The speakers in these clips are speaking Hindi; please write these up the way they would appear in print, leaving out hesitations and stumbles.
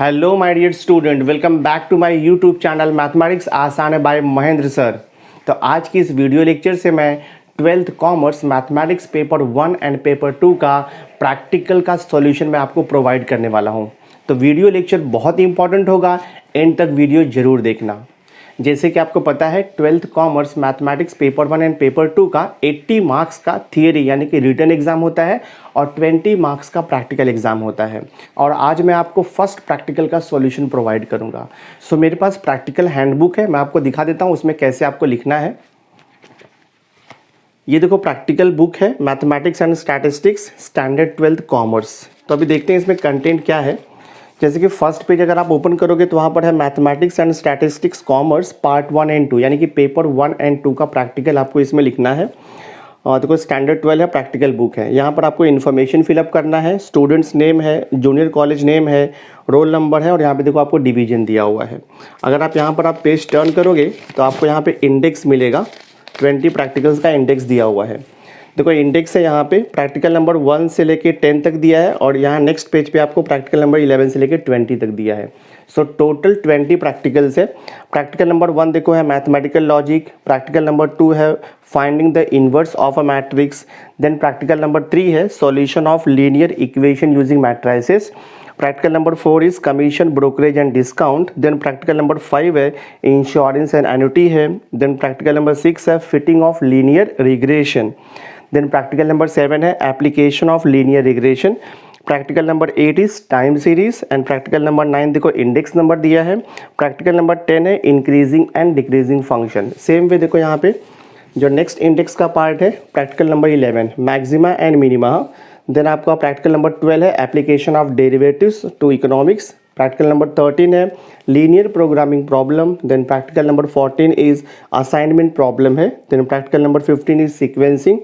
Hello my dear student, welcome back to my YouTube channel mathematics आसान है बाय महेंद्र सर। तो आज की इस वीडियो लेक्चर से मैं 12th commerce mathematics paper 1 and paper 2 का प्रैक्टिकल का सॉल्यूशन मैं आपको प्रोवाइड करने वाला हूं। तो वीडियो लेक्चर बहुत ही इंपॉर्टेंट होगा, एंड तक वीडियो जरूर देखना। जैसे कि आपको पता है 12th commerce mathematics paper 1 and paper 2 का 80 मार्क्स का थियरी यानी कि रिटन एग्जाम होता है और 20 मार्क्स का प्रैक्टिकल एग्जाम होता है। और आज मैं आपको फर्स्ट प्रैक्टिकल का सॉल्यूशन प्रोवाइड करूंगा। सो मेरे पास प्रैक्टिकल हैंडबुक है, मैं आपको दिखा देता हूं उसमें कैसे आपको लिखना है। ये देखो प्रैक्टिकल बुक है, mathematics and statistics standard 12th commerce. तो अभी देखते हैं इसमें कंटेंट क्या है। जैसे कि फर्स्ट पेज अगर आप ओपन करोगे तो वहाँ पर है mathematics and statistics commerce part 1 and 2 यानी कि पेपर 1 एंड 2 का प्रैक्टिकल आपको इसमें लिखना है। देखो स्टैंडर्ड 12 है, प्रैक्टिकल बुक है। यहाँ पर आपको इन्फॉर्मेशन फिलअप करना है, स्टूडेंट्स नेम है, जूनियर कॉलेज नेम है, रोल नंबर है और यहाँ पे देखो आपको डिवीजन दिया हुआ है। अगर आप यहाँ पर पेज टर्न करोगे तो आपको यहाँ पे इंडेक्स मिलेगा, 20 प्रैक्टिकल्स का इंडेक्स दिया हुआ है। देखो इंडेक्स है यहाँ पे, प्रैक्टिकल नंबर 1 से लेके 10 तक दिया है और यहाँ नेक्स्ट पेज पे आपको प्रैक्टिकल नंबर 11 से लेके 20 तक दिया है। सो टोटल 20 प्रैक्टिकल्स है। प्रैक्टिकल नंबर 1 देखो है मैथमेटिकल लॉजिक, प्रैक्टिकल नंबर 2 है finding the inverse of a matrix, then practical number 3 है solution of linear equation using matrices, practical number 4 is commission brokerage and discount, then practical number 5 है इंश्योरेंस एंड एन्युटी है, देन प्रैक्टिकल नंबर 6 है fitting of linear regression, then practical number 7 है application of linear regression, practical number 8 is time series and practical number 9 देखो इंडेक्स नंबर दिया है, प्रैक्टिकल नंबर 10 है increasing and decreasing function. Same way देखो यहाँ पे जो नेक्स्ट इंडेक्स का पार्ट है practical number 11 maxima and minima, then आपका प्रैक्टिकल नंबर 12 है application of derivatives to economics, practical number 13 है linear programming problem, then practical number 14 is assignment problem है, then practical number 15 is sequencing,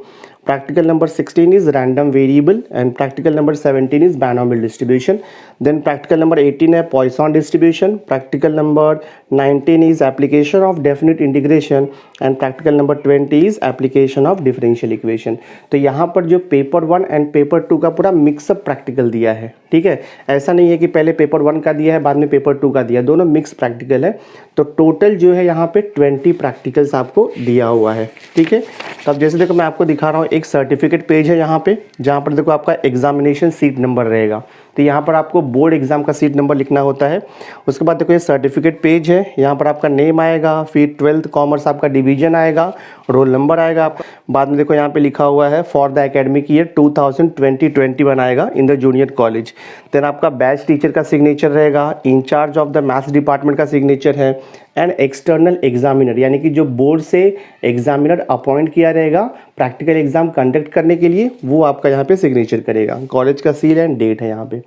practical number 16 is random variable and practical number 17 is binomial distribution, then practical number 18 है Poisson distribution, practical number 19 is application of definite integration and practical number 20 is application of differential equation। तो यहाँ पर जो पेपर 1 एंड पेपर 2 का पूरा मिक्सअप प्रैक्टिकल दिया है, ठीक है। ऐसा नहीं है कि पहले पेपर 1 का दिया है बाद में पेपर 2 का दिया, दोनों मिक्स प्रैक्टिकल है। तो टोटल जो है यहाँ पे 20 प्रैक्टिकल्स आपको दिया हुआ है, ठीक है। तो अब जैसे देखो मैं आपको दिखा रहा हूँ, एक सर्टिफिकेट पेज है यहाँ पे, जहाँ पर देखो आपका एग्जामिनेशन सीट नंबर रहेगा। तो यहाँ पर आपको बोर्ड एग्जाम का सीट नंबर लिखना होता है। उसके बाद देखो ये सर्टिफिकेट पेज है, यहाँ पर आपका नेम आएगा, फिर 12th कॉमर्स आपका डिवीजन आएगा, रोल नंबर आएगा आपका। बाद में देखो यहाँ पे लिखा हुआ है फॉर द एकेडमिक ईयर 2020-21 आएगा in the junior college. Then आपका बैच टीचर का सिग्नेचर रहेगा, incharge of the maths department का सिग्नेचर है एंड एक्सटर्नल एग्जामिनर यानी कि जो बोर्ड से एग्जामिनर अपॉइंट किया रहेगा प्रैक्टिकल एग्जाम कंडक्ट करने के लिए, वो आपका यहाँ पे सिग्नेचर करेगा। कॉलेज का सील एंड डेट है यहाँ पे।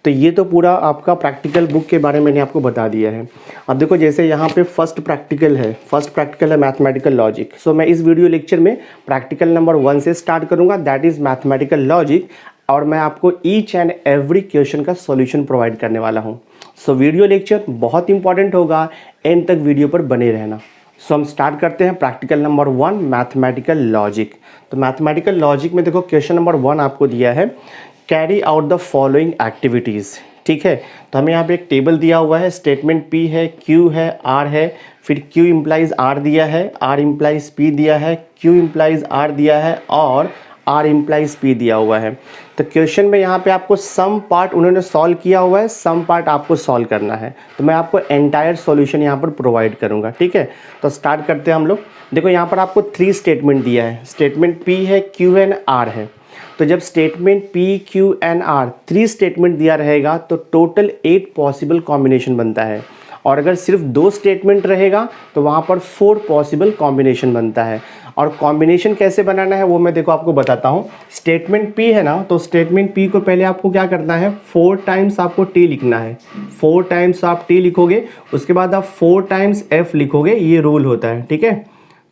तो ये तो पूरा आपका प्रैक्टिकल बुक के बारे में मैंने आपको बता दिया है। अब देखो जैसे यहाँ पे फर्स्ट प्रैक्टिकल है मैथमेटिकल लॉजिक। सो मैं इस वीडियो लेक्चर में प्रैक्टिकल नंबर 1 से स्टार्ट करूँगा, दैट इज़ मैथमेटिकल लॉजिक, और मैं आपको ईच एंड एवरी क्वेश्चन का सॉल्यूशन प्रोवाइड करने वाला हूँ। सो वीडियो लेक्चर बहुत इंपॉर्टेंट होगा, एंड तक वीडियो पर बने रहना। सो हम स्टार्ट करते हैं प्रैक्टिकल नंबर 1 मैथमेटिकल लॉजिक। तो मैथमेटिकल लॉजिक में देखो क्वेश्चन नंबर 1 आपको दिया है carry out the following activities, ठीक है। तो हमें यहाँ पे एक टेबल दिया हुआ है, स्टेटमेंट P है, Q है, R है, फिर Q इम्प्लाइज R दिया है, R इम्प्लाइज P दिया है, Q इम्प्लाइज R दिया है और R इम्प्लाइज P दिया हुआ है। तो क्वेश्चन में यहाँ पे आपको सम पार्ट उन्होंने सॉल्व किया हुआ है, सम पार्ट आपको सॉल्व करना है। तो मैं आपको एंटायर सॉल्यूशन यहाँ पर प्रोवाइड करूँगा, ठीक है। तो स्टार्ट करते हैं हम लोग। देखो यहाँ पर आपको 3 स्टेटमेंट दिया है, स्टेटमेंट P है, Q एंड R है। तो जब statement P, Q and R 3 statement दिया रहेगा तो टोटल 8 पॉसिबल कॉम्बिनेशन बनता है, और अगर सिर्फ 2 स्टेटमेंट रहेगा तो वहाँ पर 4 पॉसिबल कॉम्बिनेशन बनता है। और कॉम्बिनेशन कैसे बनाना है वो मैं देखो आपको बताता हूँ। स्टेटमेंट P है ना, तो स्टेटमेंट P को पहले आपको क्या करना है, 4 टाइम्स आपको T लिखना है। 4 टाइम्स आप T लिखोगे, उसके बाद आप 4 टाइम्स F लिखोगे, ये रूल होता है, ठीक है।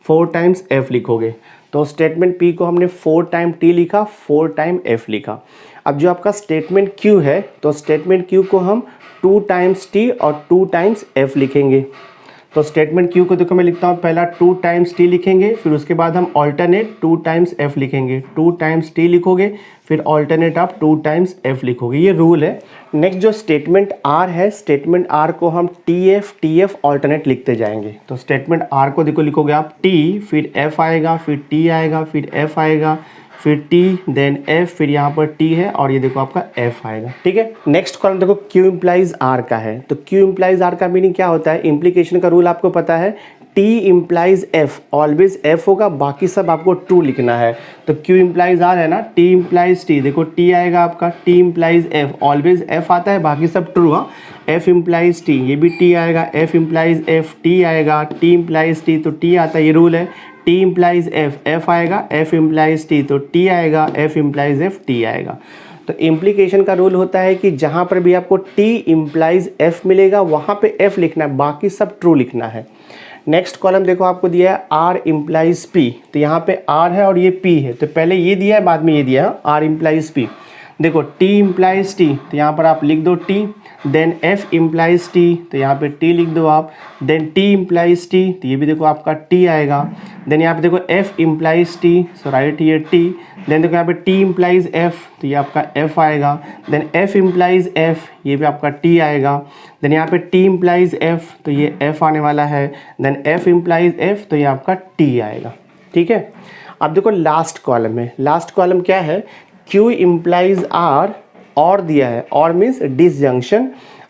4 टाइम्स F लिखोगे। तो स्टेटमेंट P को हमने 4 टाइम T लिखा, 4 टाइम F लिखा। अब जो आपका स्टेटमेंट Q है, तो स्टेटमेंट Q को हम 2 टाइम्स T और 2 टाइम्स F लिखेंगे। तो स्टेटमेंट क्यू को देखो मैं लिखता हूँ, पहला 2 टाइम्स टी लिखेंगे, फिर उसके बाद हम ऑल्टरनेट 2 टाइम्स एफ लिखेंगे। 2 टाइम्स टी लिखोगे, फिर ऑल्टरनेट आप 2 टाइम्स एफ लिखोगे, ये रूल है। नेक्स्ट जो स्टेटमेंट आर है, स्टेटमेंट आर को हम टी एफ ऑल्टरनेट लिखते जाएंगे। तो स्टेटमेंट आर को देखो लिखोगे आप टी, फिर एफ आएगा, फिर टी आएगा, फिर एफ आएगा, फिर टी, देन एफ, फिर यहाँ पर टी है और ये देखो आपका एफ आएगा। ठीक है, नेक्स्ट कॉलम देखो क्यू इम्प्लाइज आर का है। तो क्यू इम्प्लाइज आर का मीनिंग क्या होता है, इम्प्लीकेशन का रूल आपको पता है, T implies F, always F होगा, बाकी सब आपको ट्रू लिखना है। तो क्यू इम्प्लाइज आर है ना, टी इम्प्लाइज टी, देखो टी आएगा आपका, T implies F, always F आता है, बाकी सब ट्रू। हाँ, एफ इम्प्लाइज टी, ये भी टी आएगा, एफ इम्प्लाइज एफ, टी आएगा, टी इम्प्लाइज टी, तो टी आता है, ये रूल है। टी इम्प्लाइज एफ, एफ आएगा, एफ इम्प्लाइज टी, तो टी आएगा, एफ इम्प्लाइज एफ, टी आएगा। तो इम्प्लीकेशन का रूल होता है कि जहाँ पर भी आपको टी इम्प्लाइज एफ मिलेगा वहाँ पे एफ लिखना है, बाकी सब ट्रू लिखना है। नेक्स्ट कॉलम देखो आपको दिया है आर इम्प्लाइज पी, तो यहाँ पे आर है और ये पी है, तो पहले ये दिया है बाद में ये दिया है आर इम्प्लाइज पी। देखो टी इम्प्लाइज टी, तो यहाँ पर आप लिख दो T, then F implies T, तो यहाँ पे टी लिख दो आप, देन टी इम्प्लाइज टी, तो ये भी देखो आपका टी आएगा, देन यहाँ पे देखो एफ इम्प्लाइज टी, सो राइट ये टी, देन देखो यहाँ पे टी इम्प्लाइज एफ, तो ये आपका एफ आएगा, देन एफ इम्प्लाइज एफ, ये भी आपका टी आएगा, देन यहाँ पे टी इम्प्लाइज एफ, तो ये एफ आने वाला है, देन एफ इम्प्लाइज एफ, तो ये आपका टी आएगा। ठीक है, अब देखो लास्ट कॉलम है, लास्ट कॉलम क्या है, क्यू इम्प्लाइज आर, और दिया है, और means disjunction,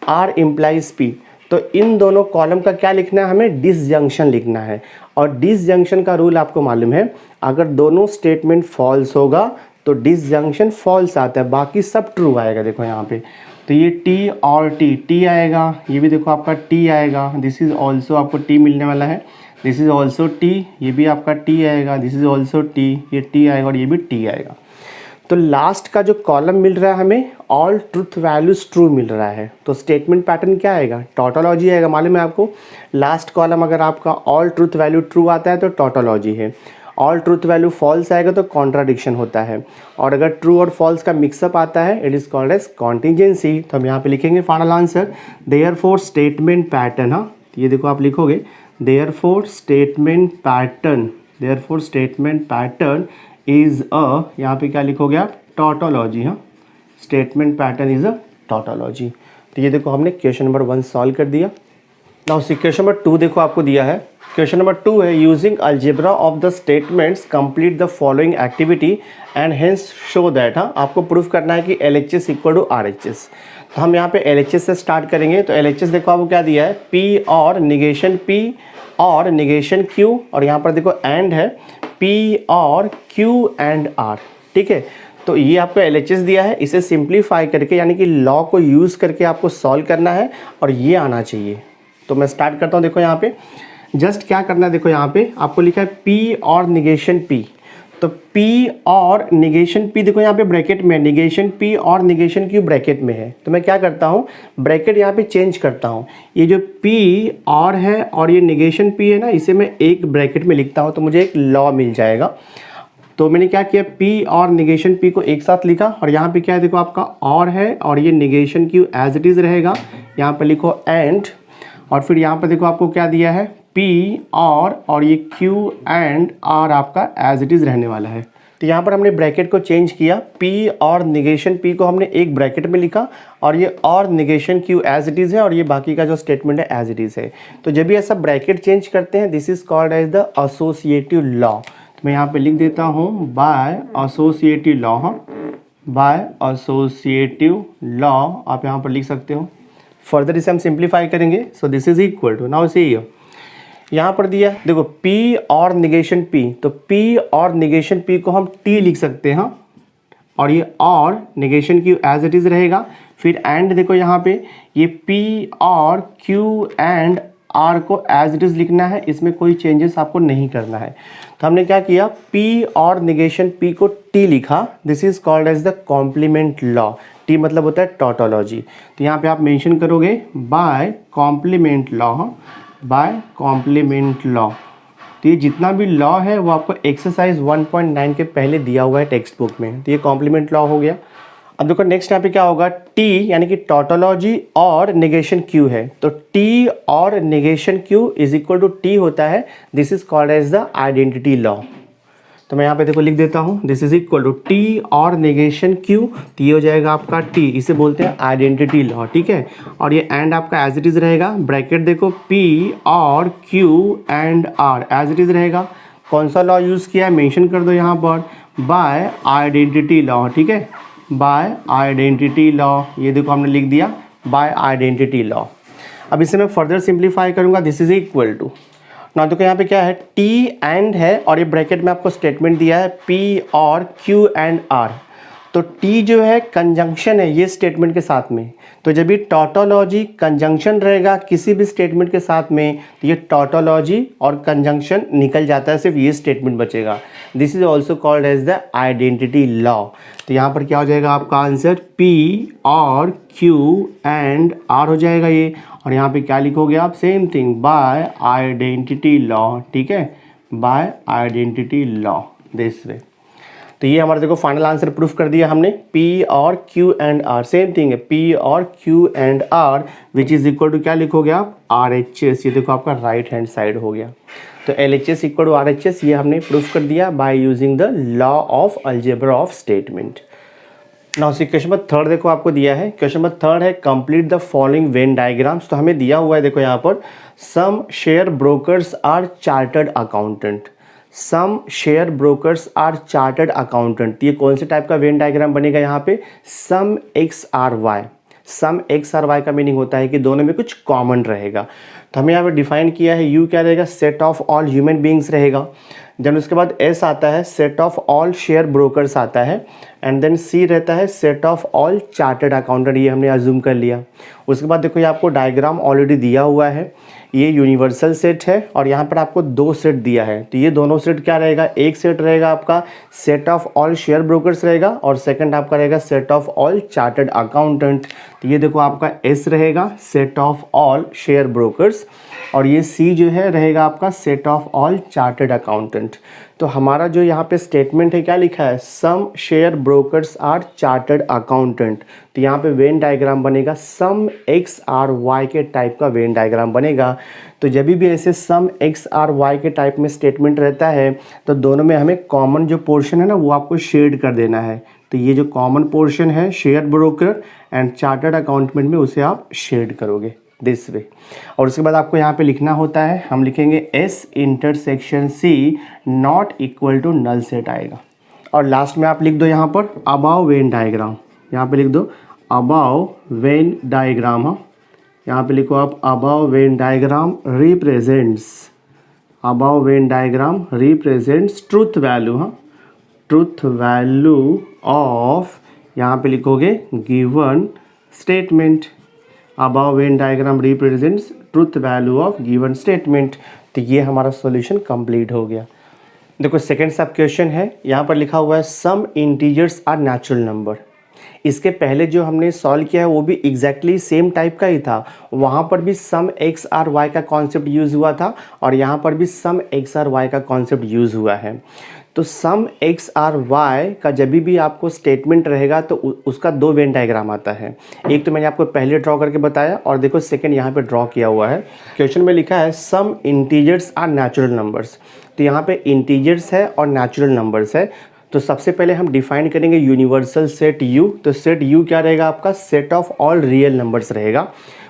R implies P, तो इन दोनों कॉलम का क्या लिखना है, हमें डिसजंक्शन लिखना है। और डिसजंक्शन का रूल आपको मालूम है, अगर दोनों स्टेटमेंट फॉल्स होगा तो डिसजंक्शन फॉल्स आता है, बाकी सब ट्रू आएगा। देखो यहाँ पे, तो ये टी और टी, टी आएगा, ये भी देखो आपका टी आएगा, दिस इज ऑल्सो आपको टी मिलने वाला है, दिस इज ऑल्सो टी, ये भी आपका टी आएगा, दिस इज ऑल्सो टी, ये टी आएगा और ये भी टी आएगा। तो लास्ट का जो कॉलम मिल रहा है हमें, ऑल ट्रूथ वैल्यूज ट्रू मिल रहा है, तो स्टेटमेंट पैटर्न क्या आएगा, टोटोलॉजी आएगा। मालूम है आपको, लास्ट कॉलम अगर आपका ऑल ट्रूथ वैल्यू ट्रू आता है तो टोटोलॉजी है, ऑल ट्रूथ वैल्यू फॉल्स आएगा तो कॉन्ट्राडिक्शन होता है, और अगर ट्रू और फॉल्स का मिक्सअप आता है it is called as contingency. तो हम यहाँ पे लिखेंगे final answer, therefore statement pattern. हाँ, ये देखो आप लिखोगे therefore statement pattern, therefore statement pattern is a, यहाँ पे क्या लिखोगे आप, टोटोलॉजी। हाँ, statement pattern is a tautology. तो ये देखो हमने क्वेश्चन नंबर 1 सॉल्व कर दिया। नाउ क्वेश्चन नंबर 2 देखो आपको दिया है, क्वेश्चन नंबर 2 है, using algebra of the statements complete the following activity and hence show that. हाँ, आपको प्रूफ करना है कि LHS इक्वल टू RHS। तो हम यहाँ पे LHS से स्टार्ट करेंगे। तो LHS देखो आपको क्या दिया है, P और निगेशन P और निगेशन Q, और यहाँ पर देखो एंड है P और Q एंड R। ठीक है, तो ये आपको LHS दिया है, इसे सिंप्लीफाई करके यानी कि लॉ को यूज़ करके आपको सॉल्व करना है और ये आना चाहिए। तो मैं स्टार्ट करता हूँ। देखो यहाँ पे जस्ट क्या करना है, देखो यहाँ पे आपको लिखा है P और निगेशन P, तो P और निगेशन P देखो यहाँ पे ब्रैकेट में, निगेशन P और निगेशन Q ब्रैकेट में है। तो मैं क्या करता हूँ, ब्रैकेट यहाँ पे चेंज करता हूँ, ये जो P और है और ये निगेशन P है ना, इसे मैं एक ब्रैकेट में लिखता हूँ तो मुझे एक लॉ मिल जाएगा। तो मैंने क्या किया, P और निगेशन P को एक साथ लिखा, और यहाँ पे क्या है देखो आपका और है और ये negation Q as it is रहेगा, यहाँ पर लिखो एंड, और फिर यहाँ पर देखो आपको क्या दिया है, P और ये Q एंड R आपका एज इट इज़ रहने वाला है। तो यहाँ पर हमने ब्रैकेट को चेंज किया, P और निगेशन P को हमने एक ब्रैकेट में लिखा, और ये और negation Q as it is है, और ये बाकी का जो स्टेटमेंट है एज इट इज़ है। तो जब भी ऐसा ब्रैकेट चेंज करते हैं, this is called as the associative law. तो मैं यहाँ पे लिख देता हूँ बाय एसोसिएटिव लॉ। हाँ, बाय एसोसिएटिव लॉ आप यहाँ पर लिख सकते हो। फर्दर इसे हम सिंप्लीफाई करेंगे, so this is equal to, now see यहाँ पर दिया देखो P और निगेशन P, तो P और निगेशन P को हम T लिख सकते हैं, और ये और negation Q as it is रहेगा। फिर एंड देखो यहाँ पे ये P और Q एंड R को एज इट इज़ लिखना है, इसमें कोई चेंजेस आपको नहीं करना है। तो हमने क्या किया, P और निगेशन P को T लिखा, this is called as the complement law. T मतलब होता है टोटोलॉजी। तो यहाँ पे आप मेंशन करोगे by complement law, by complement law. तो ये जितना भी लॉ है वो आपको एक्सरसाइज 1.9 के पहले दिया हुआ है टेक्स्ट बुक में। तो ये कॉम्प्लीमेंट लॉ हो गया। अब देखो नेक्स्ट यहाँ पे क्या होगा, टी यानी कि टोटोलॉजी और नेगेशन क्यू है, तो टी और negation Q is equal to T होता है, this is called as the identity law. तो मैं यहाँ पे देखो लिख देता हूँ, this is equal to T और नेगेशन क्यू, तो ये हो जाएगा आपका टी, इसे बोलते हैं आइडेंटिटी लॉ, ठीक है। और ये एंड आपका एज इट इज़ रहेगा, ब्रैकेट देखो पी और Q and R as it is रहेगा। कौन सा लॉ यूज़ किया है मेंशन कर दो यहाँ पर, बाय आइडेंटिटी लॉ, ठीक है, बाय आइडेंटिटी लॉ, ये देखो हमने लिख दिया बाय आइडेंटिटी लॉ। अब इसे मैं फर्दर सिंप्लीफाई करूँगा, दिस इज इक्वल टू ना, देखो यहाँ पे क्या है, टी एंड है और ये ब्रैकेट में आपको स्टेटमेंट दिया है पी और क्यू एंड आर, तो टी जो है कंजंक्शन है ये स्टेटमेंट के साथ में, तो जब ये टोटोलॉजी कंजंक्शन रहेगा किसी भी स्टेटमेंट के साथ में, तो ये टोटोलॉजी और कंजंक्शन निकल जाता है, सिर्फ ये स्टेटमेंट बचेगा, this is also called as the identity law. तो यहाँ पर क्या हो जाएगा आपका आंसर, पी और क्यू एंड आर हो जाएगा ये, और यहाँ पे क्या लिखोगे आप, same thing by identity law, ठीक है, by identity law, this way. तो ये हमारा देखो फाइनल आंसर प्रूफ कर दिया हमने, P और Q and R same thing है, P और Q and R which is equal to क्या लिखोगे आप, RHS, ये देखो आपका राइट हैंड साइड हो गया। तो LHS इक्वल टू RHS ये हमने प्रूफ कर दिया by using the law of algebra of statement. Now see question number third देखो आपको दिया है, क्वेश्चन नंबर थर्ड है complete the following Venn diagrams. तो हमें दिया हुआ है देखो यहाँ पर, some share brokers are chartered accountant, some share brokers are chartered accountant, ये कौन से टाइप का वेन डायग्राम बनेगा यहाँ पे, सम X are Y. Some X are Y का मीनिंग होता है कि दोनों में कुछ कॉमन रहेगा। तो हमें यहाँ पे डिफाइन किया है, यू क्या रहेगा, set of all human beings रहेगा, देन उसके बाद एस आता है set of all share brokers आता है, एंड देन सी रहता है set of all chartered accountant, ये हमने अज्यूम कर लिया। उसके बाद देखो ये आपको डायग्राम ऑलरेडी दिया हुआ है, ये यूनिवर्सल सेट है और यहाँ पर आपको दो सेट दिया है, तो ये दोनों सेट क्या रहेगा, एक सेट रहेगा आपका set of all share brokers रहेगा और सेकंड आपका रहेगा set of all chartered accountant. तो ये देखो आपका एस रहेगा set of all share brokers और ये सी जो है रहेगा आपका set of all chartered accountant. तो हमारा जो यहाँ पे स्टेटमेंट है क्या लिखा है, some share brokers are chartered accountant, तो यहाँ पे वेन डायग्राम बनेगा सम एक्स आर वाई के टाइप का वेन डायग्राम बनेगा। तो जब भी ऐसे सम एक्स आर वाई के टाइप में स्टेटमेंट रहता है तो दोनों में हमें कॉमन जो पोर्शन है ना वो आपको शेड कर देना है। तो ये जो कॉमन पोर्शन है share broker and chartered accountant में उसे आप शेड करोगे दिस वे। और उसके बाद आपको यहाँ पे लिखना होता है, हम लिखेंगे S intersection C not equal to null set आएगा। और लास्ट में आप लिख दो यहाँ पर अबाव वेन डायग्राम, यहाँ पे लिख दो अबाव वेन डायग्राम। हाँ यहाँ पे लिखो आप above Venn diagram represents, above Venn diagram represents truth value. हाँ ट्रूथ वैल्यू ऑफ, यहाँ पे लिखोगे given statement, above Venn diagram represents truth value of given statement. तो ये हमारा सॉल्यूशन कंप्लीट हो गया। देखो सेकंड सब क्वेश्चन है, यहाँ पर लिखा हुआ है some integers are natural number. इसके पहले जो हमने सॉल्व किया है वो भी एग्जैक्टली सेम टाइप का ही था, वहाँ पर भी सम एक्स आर वाई का कॉन्सेप्ट यूज़ हुआ था और यहाँ पर भी सम एक्स आर वाई का कॉन्सेप्ट यूज़ हुआ है। तो सम एक्स आर वाई का जब भी आपको स्टेटमेंट रहेगा तो उसका दो वेन डायग्राम आता है, एक तो मैंने आपको पहले ड्रॉ करके बताया और देखो सेकंड यहाँ पे ड्रॉ किया हुआ है। क्वेश्चन में लिखा है some integers are natural numbers, तो यहाँ पे इंटीजर्स है और नेचुरल नंबर्स है। तो सबसे पहले हम डिफाइन करेंगे यूनिवर्सल सेट यू, तो सेट यू क्या रहेगा आपका, set of all real numbers रहेगा।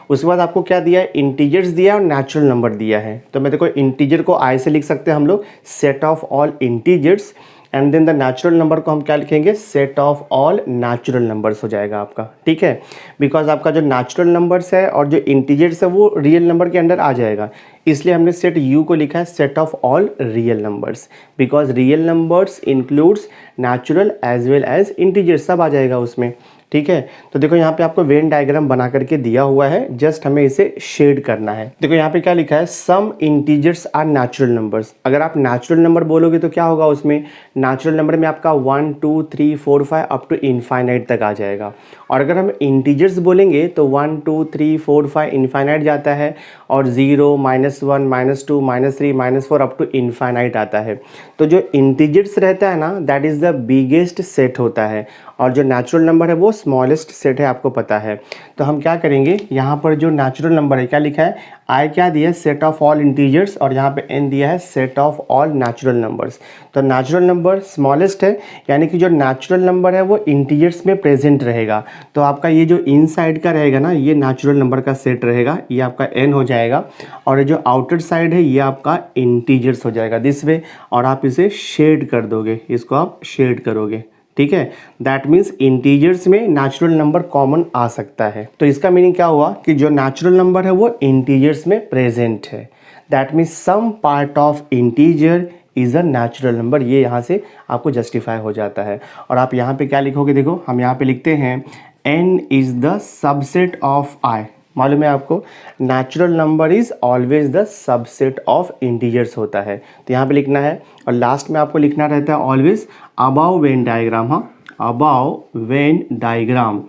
उसके बाद आपको क्या दिया है, इंटीजर्स दिया है और नेचुरल नंबर दिया है। तो मैं देखो इंटीजर को आई से लिख सकते हैं हम लोग set of all integers, and then the natural number को हम क्या लिखेंगे, set of all natural numbers हो जाएगा आपका, ठीक है। बिकॉज आपका जो नेचुरल नंबर्स है और जो इंटीजर्स है वो रियल नंबर के अंडर आ जाएगा, इसलिए हमने सेट यू को लिखा है set of all real numbers, because real numbers includes natural as well as integers, सब आ जाएगा उसमें, ठीक है। तो देखो यहाँ पे आपको वेन डायग्राम बना करके दिया हुआ है, जस्ट हमें इसे शेड करना है। देखो यहाँ पे क्या लिखा है, some integers are natural numbers. अगर आप नेचुरल नंबर बोलोगे तो क्या होगा उसमें, नेचुरल नंबर में आपका 1 2 3 4 5 अप टू इनफाइनाइट तक आ जाएगा। और अगर हम इंटीजर्स बोलेंगे तो 1 2 3 4 5 इन्फाइनाइट जाता है, और 0 -1 -2 -3 -4 अप टू इन्फाइनाइट आता है। तो जो इंटीजर्स रहता है ना, that is the biggest set होता है, और जो नेचुरल नंबर है वो स्मॉलेस्ट सेट है, आपको पता है। तो हम क्या करेंगे, यहाँ पर जो नेचुरल नंबर है क्या लिखा है, आई क्या दिया है, सेट ऑफ ऑल इंटीजर्स, और यहाँ पे एन दिया है set of all natural numbers. तो नेचुरल नंबर स्मॉलेस्ट है, यानी कि जो नेचुरल नंबर है वो इंटीजर्स में प्रेजेंट रहेगा। तो आपका ये जो इनसाइड का रहेगा ना, ये नेचुरल नंबर का सेट रहेगा, ये आपका एन हो जाएगा, और जो आउटर साइड है ये आपका इंटीजर्स हो जाएगा दिस वे, और आप इसे शेड कर दोगे, इसको आप शेड करोगे, ठीक है। दैट मीन्स इंटीजर्स में नेचुरल नंबर कॉमन आ सकता है। तो इसका मीनिंग क्या हुआ कि जो नेचुरल नंबर है वो इंटीजर्स में प्रेजेंट है। That means some part of integer is a natural number, ये यहाँ से आपको जस्टिफाई हो जाता है। और आप यहाँ पे क्या लिखोगे, देखो हम यहाँ पे लिखते हैं n is the subset of i। मालूम है आपको, natural number is always the subset of integers होता है। तो यहाँ पे लिखना है, और लास्ट में आपको लिखना रहता है ऑलवेज अबाउ वेन डायग्राम। हाँ, above Venn diagram,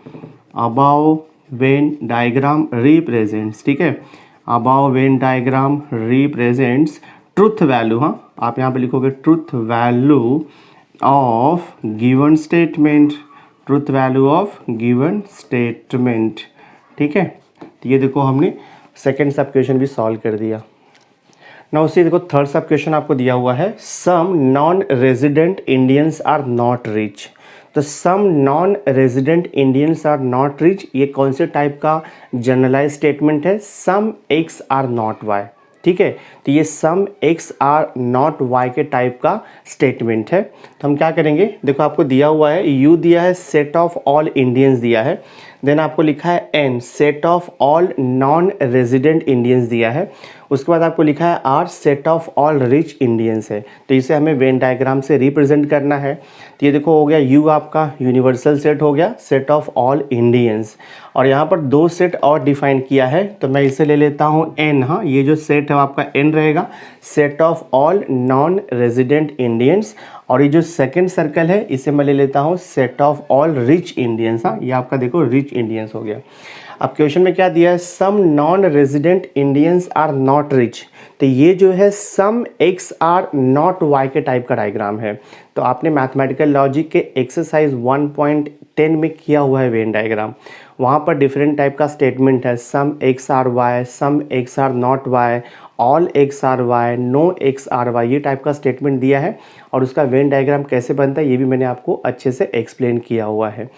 above Venn diagram represents, ठीक है, above Venn diagram represents truth value. हाँ, आप यहाँ पे लिखोगे truth value of given statement, truth value of given statement, ठीक है। तो ये देखो हमने सेकेंड सब क्वेश्चन भी सॉल्व कर दिया। ना उसी देखो थर्ड सब क्वेश्चन आपको दिया हुआ है, some non resident Indians are not rich. तो some non resident Indians are not rich, ये कौन से टाइप का जनरलाइज स्टेटमेंट है, some X are not Y, ठीक है। तो ये some X are not Y के टाइप का स्टेटमेंट है। तो हम क्या करेंगे, देखो आपको दिया हुआ है, यू दिया है, सेट ऑफ ऑल इंडियंस दिया है, देन आपको लिखा है N, set of all non resident Indians दिया है, उसके बाद आपको लिखा है R, set of all rich Indians है। तो इसे हमें वेन डायग्राम से रिप्रेजेंट करना है। तो ये देखो हो गया यू आपका यूनिवर्सल सेट हो गया, सेट ऑफ ऑल इंडियंस, और यहाँ पर दो सेट और डिफाइन किया है, तो मैं इसे ले लेता हूँ एन। हाँ, ये जो सेट है आपका एन रहेगा, set of all non resident Indians, और ये जो सेकंड सर्कल है इसे मैं ले लेता हूँ set of all rich Indians. हाँ, ये आपका देखो रिच इंडियंस हो गया। अब क्वेश्चन में क्या दिया है, some non resident Indians are not rich. तो ये जो है some X are not Y के टाइप का डायग्राम है। तो आपने मैथमेटिकल लॉजिक के एक्सरसाइज 1.10 में किया हुआ है वेन डायग्राम, वहाँ पर डिफरेंट टाइप का स्टेटमेंट है, some X are Y, some X are not Y, all X are Y, no X are Y, ये टाइप का स्टेटमेंट दिया है, और उसका वेन डायग्राम कैसे बनता है ये भी मैंने आपको अच्छे से एक्सप्लेन किया हुआ है।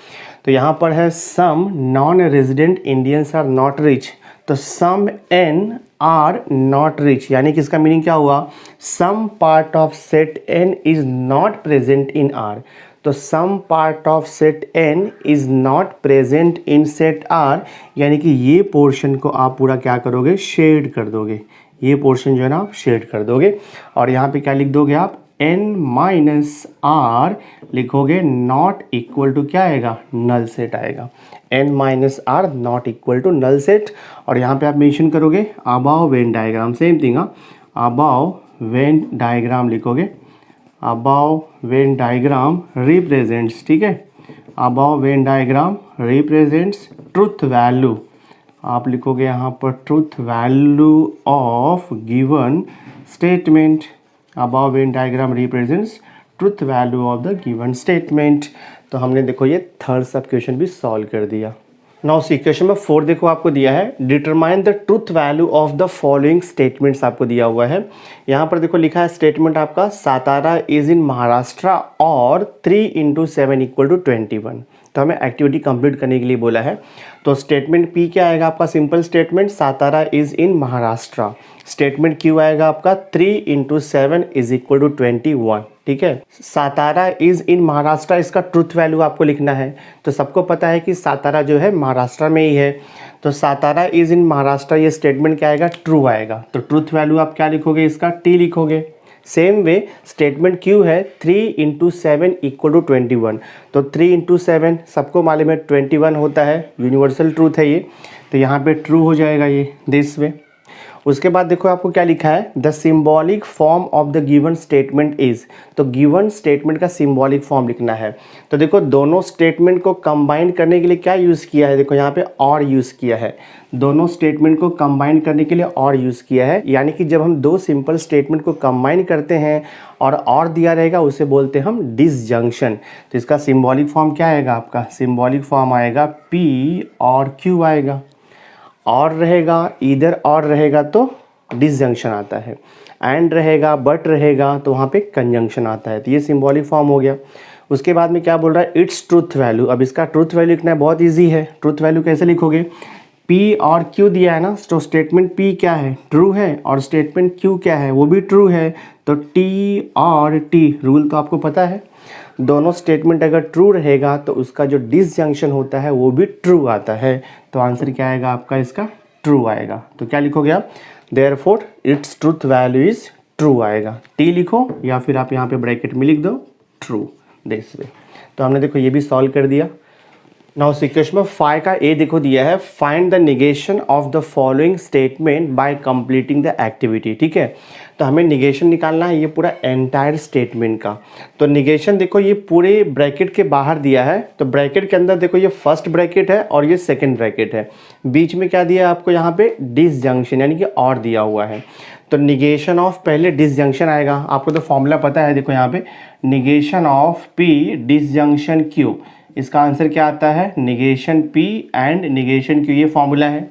तो यहाँ पर है some non resident Indians are not rich, तो some N are not rich, यानी कि इसका मीनिंग क्या हुआ, some part of set N is not present in R. तो some part of set N is not present in set R, यानी कि ये पोर्शन को आप पूरा क्या करोगे, शेड कर दोगे, ये पोर्शन जो है ना आप शेड कर दोगे, और यहाँ पे क्या लिख दोगे आप, n माइनस आर लिखोगे, नॉट इक्वल टू क्या आएगा, नल सेट आएगा, n minus R not equal to null set. और यहाँ पे आप मेंशन करोगे above Venn diagram, same thing, above Venn diagram लिखोगे, अबाव वेन डायग्राम रिप्रेजेंट्स, ठीक है, above Venn diagram represents truth value, आप लिखोगे यहाँ पर truth value of given statement, above Venn diagram represents truth value of the given statement. तो हमने देखो ये थर्ड सब क्वेश्चन भी सॉल्व कर दिया। नाउ सी क्वेश्चन में 4 देखो आपको दिया है, determine the truth value of the following statements आपको दिया हुआ है। यहाँ पर देखो लिखा है स्टेटमेंट आपका, सातारा इज इन महाराष्ट्र और 3 × 7 = 21। तो हमें एक्टिविटी कंप्लीट करने के लिए बोला है। तो स्टेटमेंट पी क्या आएगा आपका, simple statement, Satara is in Maharashtra. Statement Q आएगा आपका 3 × 7 = 21, ठीक है। सातारा इज इन महाराष्ट्र, इसका ट्रुथ वैल्यू आपको लिखना है। तो सबको पता है कि सातारा जो है महाराष्ट्र में ही है, तो सातारा इज इन महाराष्ट्र, ये स्टेटमेंट क्या आएगा, ट्रू आएगा। तो ट्रुथ वैल्यू आप क्या लिखोगे, इसका टी लिखोगे। सेम वे स्टेटमेंट क्यू है 3 × 7 = 21। तो 3 × 7 सबको मालूम है 21 होता है, यूनिवर्सल ट्रूथ है ये, तो यहाँ पे ट्रू हो जाएगा ये दिस वे। उसके बाद देखो आपको क्या लिखा है, the symbolic form of the given statement is. तो गिवन स्टेटमेंट का सिंबॉलिक फॉर्म लिखना है। तो देखो दोनों स्टेटमेंट को कंबाइन करने के लिए क्या यूज़ किया है, देखो यहाँ पे और यूज़ किया है, दोनों स्टेटमेंट को कंबाइन करने के लिए और यूज़ किया है। यानी कि जब हम दो सिंपल स्टेटमेंट को कंबाइन करते हैं और दिया रहेगा उसे बोलते हैं हम डिसजंक्शन। तो इसका सिंबॉलिक फॉर्म क्या आएगा, आपका सिंबॉलिक फॉर्म आएगा P और Q आएगा। और रहेगा, इधर और रहेगा तो डिसजंक्शन आता है, एंड रहेगा, बट रहेगा तो वहाँ पे कंजंक्शन आता है। तो ये सिंबॉलिक फॉर्म हो गया। उसके बाद में क्या बोल रहा है, इट्स ट्रूथ वैल्यू। अब इसका ट्रूथ वैल्यू लिखना है, बहुत इजी है। ट्रूथ वैल्यू कैसे लिखोगे, P और Q दिया है ना, तो स्टेटमेंट P क्या है, ट्रू है, और स्टेटमेंट Q क्या है, वो भी ट्रू है। तो T और T रूल तो आपको पता है, दोनों स्टेटमेंट अगर ट्रू रहेगा तो उसका जो डिसजंक्शन होता है वो भी ट्रू आता है। तो आंसर क्या आएगा आपका, इसका ट्रू आएगा। तो क्या लिखोगे आप, therefore its truth value is true आएगा। T लिखो या फिर आप यहाँ पे ब्रैकेट में लिख दो ट्रू, दिस वे। तो हमने देखो ये भी सॉल्व कर दिया। नाउ सिक्वेशन में 5 का ए देखो दिया है, find the negation of the following statement bye completing the activity. ठीक है, तो हमें निगेशन निकालना है ये पूरा एंटायर स्टेटमेंट का। तो निगेशन देखो ये पूरे ब्रैकेट के बाहर दिया है, तो ब्रैकेट के अंदर देखो ये फर्स्ट ब्रैकेट है और ये सेकेंड ब्रैकेट है, बीच में क्या दिया है आपको यहाँ पे डिसजंक्शन यानी कि और दिया हुआ है। तो निगेशन ऑफ पहले डिसजंक्शन आएगा, आपको तो फॉर्मूला पता है, देखो यहाँ पे negation of P disjunction Q, इसका आंसर क्या आता है, negation P and negation Q, ये फॉर्मूला है।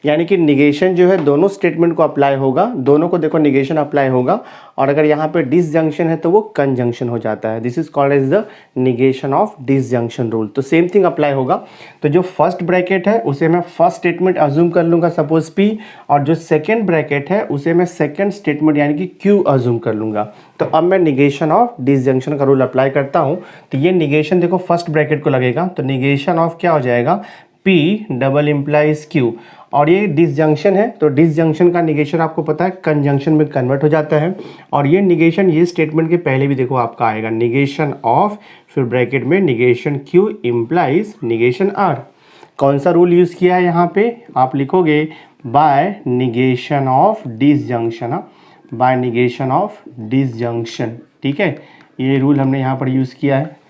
यानी कि निगेशन जो है दोनों स्टेटमेंट को अप्लाई होगा, दोनों को देखो निगेशन अप्लाई होगा, और अगर यहाँ पे डिसजंक्शन है तो वो कंजंक्शन हो जाता है। This is called as the negation of disjunction rule. तो सेम थिंग अप्लाई होगा। तो जो फर्स्ट ब्रैकेट है उसे मैं फर्स्ट स्टेटमेंट अज्यूम कर लूँगा सपोज P, और जो सेकेंड ब्रैकेट है उसे मैं सेकेंड स्टेटमेंट यानी कि Q अज्यूम कर लूँगा। तो अब मैं निगेशन ऑफ डिसजंक्शन का रूल अप्लाई करता हूँ। तो ये निगेशन देखो फर्स्ट ब्रैकेट को लगेगा, तो निगेशन ऑफ क्या हो जाएगा, P डबल इम्प्लाइज Q, और ये डिसजंक्शन है तो डिसजंक्शन का निगेशन आपको पता है कंजंक्शन में कन्वर्ट हो जाता है। और ये निगेशन ये स्टेटमेंट के पहले भी देखो आपका आएगा, निगेशन ऑफ, फिर ब्रैकेट में negation Q implies negation R। कौन सा रूल यूज़ किया है यहाँ पे, आप लिखोगे by negation of disjunction, by negation of disjunction. ठीक है, ये रूल हमने यहाँ पर यूज़ किया है।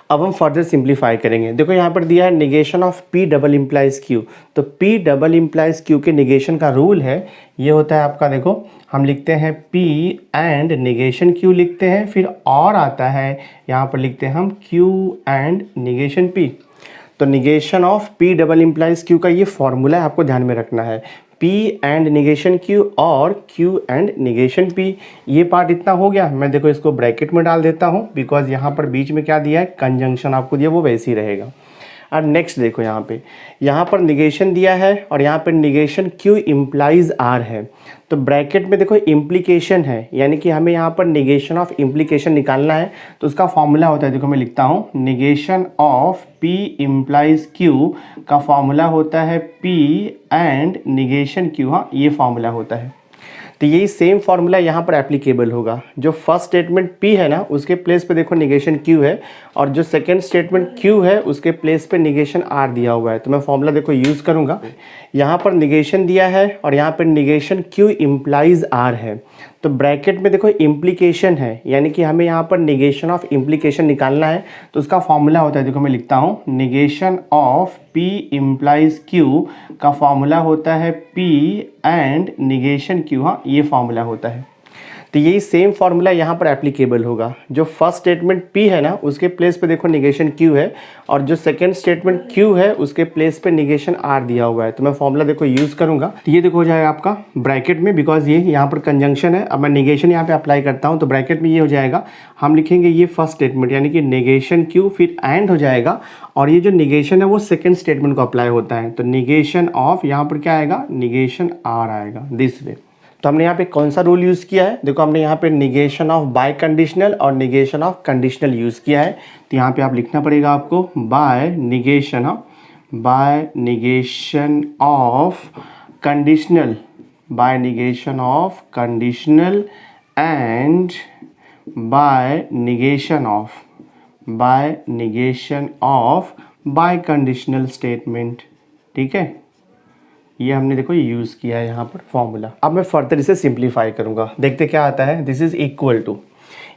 अब हम फर्दर सिंप्लीफाई करेंगे। देखो यहाँ पर दिया है negation of P double implies Q, तो P डबल इम्प्लाइज Q के निगेशन का रूल है, ये होता है आपका, देखो हम लिखते हैं P एंड निगेशन Q लिखते हैं, फिर और आता है यहाँ पर लिखते हैं हम Q एंड निगेशन P। तो negation of P double implies Q का ये फॉर्मूला है, आपको ध्यान में रखना है, P एंड निगेशन Q और Q एंड निगेशन P। ये पार्ट इतना हो गया। मैं देखो इसको ब्रैकेट में डाल देता हूँ, बिकॉज यहाँ पर बीच में क्या दिया है, कंजंक्शन आपको दिया, वो वैसे ही रहेगा। और नेक्स्ट देखो यहाँ पर निगेशन दिया है और यहाँ पर निगेशन Q इम्प्लाइज R है, तो ब्रैकेट में देखो इम्प्लीकेशन है, यानी कि हमें यहाँ पर निगेशन ऑफ इम्प्लीकेशन निकालना है। तो उसका फॉर्मूला होता है, देखो मैं लिखता हूँ, negation of P implies Q का फॉर्मूला होता है P एंड निगेशन Q। हाँ, ये फॉर्मूला होता है। तो यही सेम फार्मूला यहाँ पर एप्लीकेबल होगा। जो फर्स्ट स्टेटमेंट P है ना, उसके प्लेस पे देखो निगेशन Q है, और जो सेकंड स्टेटमेंट Q है उसके प्लेस पे निगेशन R दिया हुआ है। तो मैं फार्मूला देखो यूज़ करूँगा, यहाँ पर निगेशन दिया है और यहाँ पर निगेशन Q इम्प्लाइज R है, तो ब्रैकेट में देखो इम्प्लीकेशन है, यानी कि हमें यहाँ पर निगेशन ऑफ इम्प्लीकेशन निकालना है। तो उसका फॉर्मूला होता है, देखो मैं लिखता हूँ, negation of P implies Q का फॉर्मूला होता है P एंड निगेशन Q। हाँ, ये फॉर्मूला होता है। तो यही सेम फार्मूला यहाँ पर एप्लीकेबल होगा। जो फर्स्ट स्टेटमेंट P है ना, उसके प्लेस पे देखो निगेशन Q है, और जो सेकंड स्टेटमेंट Q है उसके प्लेस पे निगेशन R दिया हुआ है। तो मैं फार्मूला देखो यूज़ करूँगा, तो ये देखो हो जाएगा आपका ब्रैकेट में, बिकॉज ये यहाँ पर कंजंक्शन है। अब मैं निगेशन यहाँ पे अप्लाई करता हूँ, तो ब्रैकेट में ये हो जाएगा, हम लिखेंगे ये फर्स्ट स्टेटमेंट यानी कि निगेशन Q, फिर एंड हो जाएगा, और ये जो निगेशन है वो सेकेंड स्टेटमेंट को अप्लाई होता है। तो निगेशन ऑफ यहाँ पर क्या आएगा, निगेशन R आएगा, दिस वे। तो हमने यहाँ पे कौन सा रूल यूज़ किया है, देखो हमने यहाँ पे निगेशन ऑफ बाय कंडीशनल और निगेशन ऑफ कंडीशनल यूज़ किया है। तो यहाँ पे आप लिखना पड़ेगा आपको by negation, by negation of conditional, by negation of conditional and by negation of by conditional statement. ठीक है, ये हमने देखो यूज़ किया है यहाँ पर फॉर्मूला। अब मैं फर्दर इसे सिंप्लीफाई करूँगा, देखते क्या आता है। दिस इज इक्वल टू,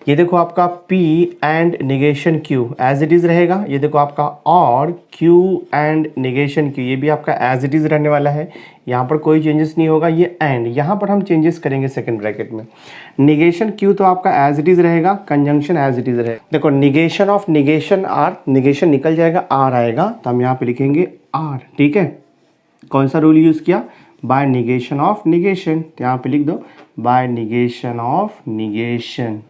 ये देखो आपका P and negation Q as it is रहेगा। ये देखो आपका और Q एंड निगेशन Q, ये भी आपका एज इट इज़ रहने वाला है, यहाँ पर कोई चेंजेस नहीं होगा। ये एंड यहाँ पर हम चेंजेस करेंगे सेकंड ब्रैकेट में। निगेशन Q तो आपका एज इट इज़ रहेगा, कंजंक्शन एज इट इज़ रहेगा। देखो negation of negation R, negation निकल जाएगा, R आएगा, तो हम यहाँ पे लिखेंगे R। ठीक है, कौन सा रूल यूज़ किया? बाय निगेशन ऑफ निगेशन, तो यहाँ पे लिख दो by negation of negation,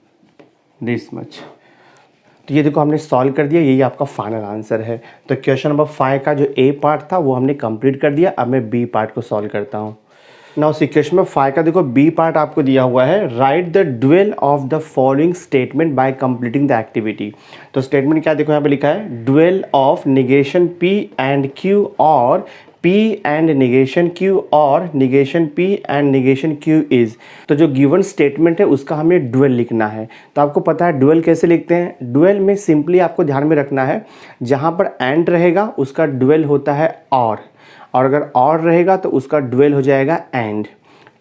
this much. तो ये देखो हमने सॉल्व कर दिया, यही आपका फाइनल आंसर है। तो क्वेश्चन नंबर 5 का जो ए पार्ट था वो हमने कंप्लीट कर दिया। अब मैं बी पार्ट को सॉल्व करता हूँ। नाउ सी क्वेश्चन नंबर 5 का देखो बी पार्ट आपको दिया हुआ है, right the dual of the following statement bye completing the activity. तो स्टेटमेंट क्या देखो यहाँ पे लिखा है, dual of negation P and Q और P एंड निगेशन Q और negation P and negation Q is. तो जो गिवन स्टेटमेंट है उसका हमें ड्यूअल लिखना है। तो आपको पता है ड्यूअल कैसे लिखते हैं। ड्यूअल में सिंपली आपको ध्यान में रखना है, जहाँ पर एंड रहेगा उसका ड्यूअल होता है और अगर और रहेगा तो उसका ड्यूअल हो जाएगा एंड।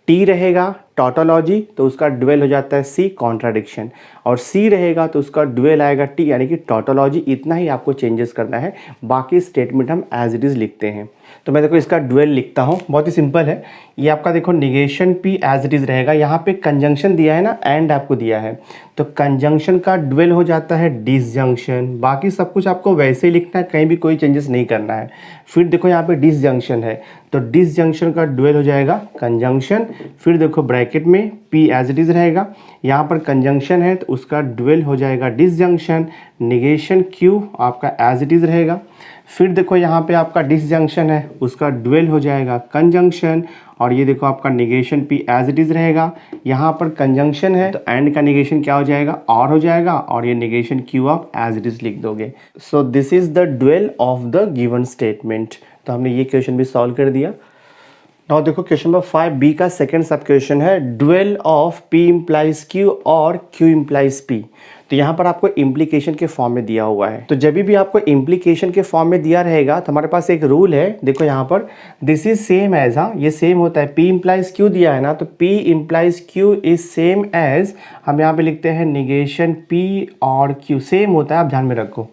टी रहेगा टॉटोलॉजी तो उसका ड्यूअल हो जाता है सी कॉन्ट्राडिक्शन, और सी रहेगा तो उसका ड्यूअल आएगा टी यानी कि टॉटोलॉजी। इतना ही आपको चेंजेस करना है, बाकी स्टेटमेंट हम एज इट इज़ लिखते हैं। तो मैं देखो इसका ड्यूअल लिखता हूँ, बहुत ही सिंपल है। ये आपका देखो negation P as it is रहेगा, यहाँ पे कंजंक्शन दिया है ना, एंड आपको दिया है, तो कंजंक्शन का ड्यूअल हो जाता है डिसजंक्शन। बाकी सब कुछ आपको वैसे ही लिखना है, कहीं भी कोई चेंजेस नहीं करना है। फिर देखो यहाँ पे डिसजंक्शन है, तो डिसजंक्शन का ड्यूअल हो जाएगा कंजंक्शन। फिर देखो ब्रैकेट में P एज इट इज़ रहेगा, यहाँ पर कंजंक्शन है तो उसका ड्यूअल हो जाएगा डिसजंक्शन। निगेशन Q आपका एज इट इज़ रहेगा। फिर देखो यहाँ पे आपका डिसजंक्शन है, उसका ड्यूअल हो जाएगा कंजंक्शन। और ये देखो आपका negation P as it is रहेगा, यहाँ पर कंजंक्शन है तो एंड का निगेशन क्या हो जाएगा, और हो जाएगा, और ये निगेशन Q आप एज इट इज़ लिख दोगे। So this is the dual of the given statement. तो हमने ये क्वेश्चन भी सॉल्व कर दिया। नाउ देखो क्वेश्चन नंबर 5 का सेकंड सब क्वेश्चन है, dual of P implies Q और Q इम्प्लाइज P। तो यहाँ पर आपको इम्प्लीकेशन के फॉर्म में दिया हुआ है। तो जब भी आपको इम्प्लीकेशन के फॉर्म में दिया रहेगा तो हमारे पास एक रूल है, देखो यहाँ पर दिस इज सेम एज, हाँ ये सेम होता है। P इम्प्लाइज Q दिया है ना, तो P implies Q is same as, हम यहाँ पे लिखते हैं निगेशन P और Q, सेम होता है, आप ध्यान में रखो।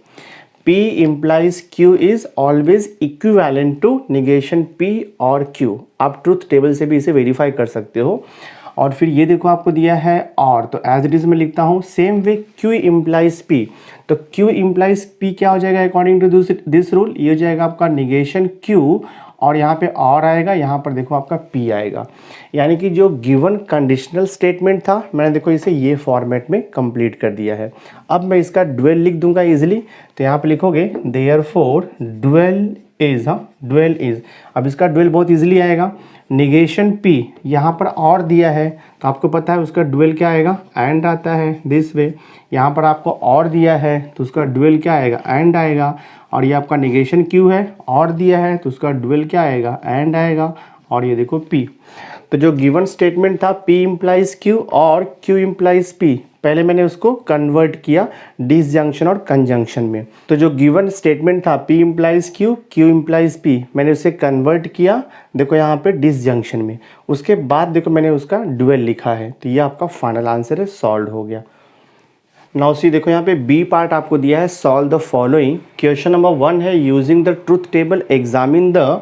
P implies Q is always equivalent to negation P और Q। आप ट्रूथ टेबल से भी इसे वेरीफाई कर सकते हो। और फिर ये देखो आपको दिया है और, तो एज इट इज मैं लिखता हूँ same way Q implies P। तो Q implies P क्या हो जाएगा अकॉर्डिंग टू दिस रूल, ये हो जाएगा आपका निगेशन Q और यहाँ पे और आएगा, यहाँ पर देखो आपका P आएगा। यानी कि जो गिवन कंडीशनल स्टेटमेंट था मैंने देखो इसे ये फॉर्मेट में कंप्लीट कर दिया है। अब मैं इसका ड्यूअल लिख दूंगा इजीली, तो यहाँ पे लिखोगे देयरफॉर ड्यूअल इज, हाँ ड्यूअल इज। अब इसका ड्यूअल बहुत इजीली आएगा, निगेशन P यहाँ पर और दिया है तो आपको पता है उसका ड्यूअल क्या आएगा, एंड आता है दिस वे। यहाँ पर आपको और दिया है तो उसका ड्यूअल क्या आएगा, एंड आएगा। और ये आपका निगेशन Q है, और दिया है तो उसका ड्यूअल क्या आएगा, एंड आएगा। और ये देखो P, तो जो गिवन स्टेटमेंट था P इम्प्लाइज Q और Q इम्प्लाइज P, पहले मैंने उसको कन्वर्ट किया डिसजंक्शन और कंजंक्शन में। तो जो गिवन स्टेटमेंट था P implies Q, Q implies P, मैंने उसे कन्वर्ट किया देखो यहाँ पे डिसजंक्शन में। उसके बाद देखो मैंने उसका ड्यूअल लिखा है, तो ये आपका फाइनल आंसर है, सॉल्व हो गया। नाउ सी देखो यहाँ पे बी पार्ट आपको दिया है, solve the following. Question number 1 है, using the truth table examine the,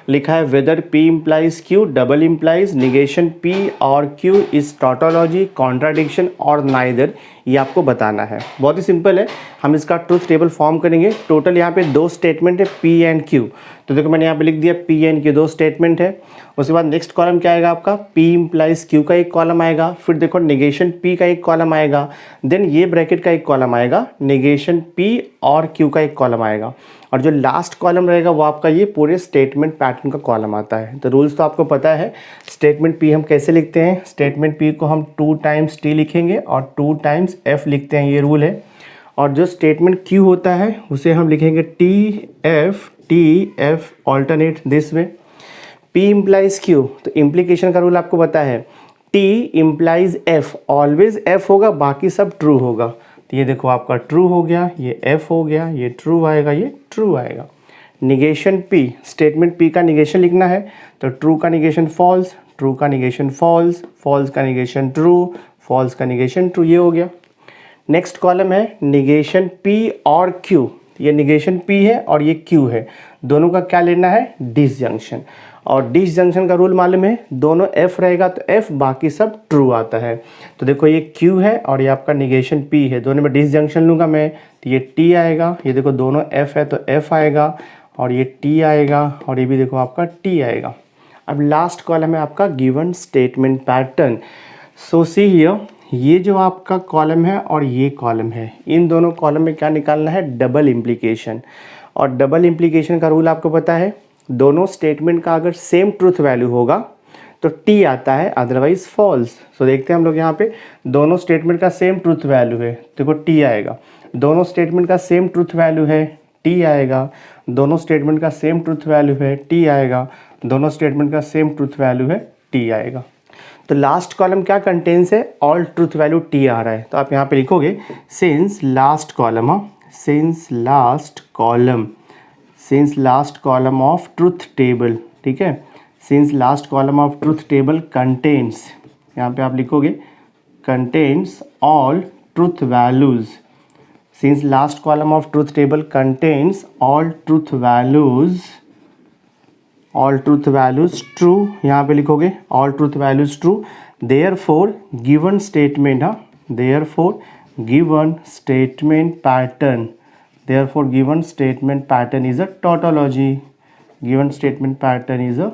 लिखा है whether P implies Q double implies negation P और Q इज टॉटोलॉजी कॉन्ट्राडिक्शन और नाइदर, ये आपको बताना है। बहुत ही सिंपल है, हम इसका ट्रुथ टेबल फॉर्म करेंगे। टोटल यहाँ पे 2 स्टेटमेंट है P एंड Q, तो देखो मैंने यहाँ पे लिख दिया P एंड Q 2 स्टेटमेंट है। उसके बाद नेक्स्ट कॉलम क्या आएगा आपका, P इम्प्लाइज Q का एक कॉलम आएगा, फिर देखो निगेशन P का एक कॉलम आएगा, देन ये ब्रैकेट का एक कॉलम आएगा, निगेशन P और Q का एक कॉलम आएगा, और जो लास्ट कॉलम रहेगा वो आपका ये पूरे स्टेटमेंट पैटर्न का कॉलम आता है। तो रूल्स तो आपको पता है, स्टेटमेंट P हम कैसे लिखते हैं, स्टेटमेंट P को हम 2 टाइम्स T लिखेंगे और 2 टाइम्स F लिखते हैं, ये रूल है। और जो स्टेटमेंट Q होता है उसे हम लिखेंगे T F alternate this way. P implies Q, तो इम्प्लीकेशन का रूल आपको पता है, T implies F, always F होगा, बाकी सब ट्रू होगा। तो ये देखो आपका ट्रू हो गया, ये F हो गया, ये ट्रू आएगा, ये ट्रू आएगा। निगेशन पी, स्टेटमेंट पी का निगेशन लिखना है तो ट्रू का निगेशन फॉल्स, ट्रू का निगेशन फॉल्स, फॉल्स का निगेशन ट्रू, फॉल्स का निगेशन ट्रू, ये हो गया। नेक्स्ट कॉलम है निगेशन पी और क्यू, ये निगेशन पी है और ये क्यू है, दोनों का क्या लेना है, डिसजंक्शन। और डिसजंक्शन का रूल मालूम है, दोनों एफ रहेगा तो एफ, बाकी सब ट्रू आता है। तो देखो ये क्यू है और ये आपका निगेशन पी है, दोनों में डिसजंक्शन लूँगा मैं तो ये टी आएगा, ये देखो दोनों एफ है तो एफ आएगा और ये टी आएगा और ये भी देखो आपका टी आएगा। अब लास्ट कॉलम है आपका given statement pattern. So see here, ये जो आपका कॉलम है और ये कॉलम है, इन दोनों कॉलम में क्या निकालना है, डबल इम्प्लीकेशन। और डबल इम्प्लीकेशन का रूल आपको पता है, दोनों स्टेटमेंट का अगर सेम ट्रूथ वैल्यू होगा तो टी आता है, अदरवाइज फॉल्स। सो देखते हैं हम लोग यहाँ पे, दोनों स्टेटमेंट का सेम ट्रूथ वैल्यू है, देखो टी आएगा, दोनों स्टेटमेंट का सेम ट्रूथ वैल्यू है, टी आएगा, दोनों स्टेटमेंट का सेम ट्रूथ वैल्यू है, टी आएगा, दोनों स्टेटमेंट का सेम ट्रूथ वैल्यू है, टी आएगा। तो लास्ट कॉलम क्या कंटेन्स है, ऑल ट्रूथ वैल्यू टी आ रहा है, तो आप यहाँ पे लिखोगे since last column, since last column of truth table, ठीक है, since last column of truth table contains, यहाँ पे आप लिखोगे contains all truth values, since last column of truth table contains all truth values true, यहाँ पे लिखोगे all truth values true, therefore given statement, therefore given statement pattern, therefore given statement pattern is a tautology, given statement pattern is a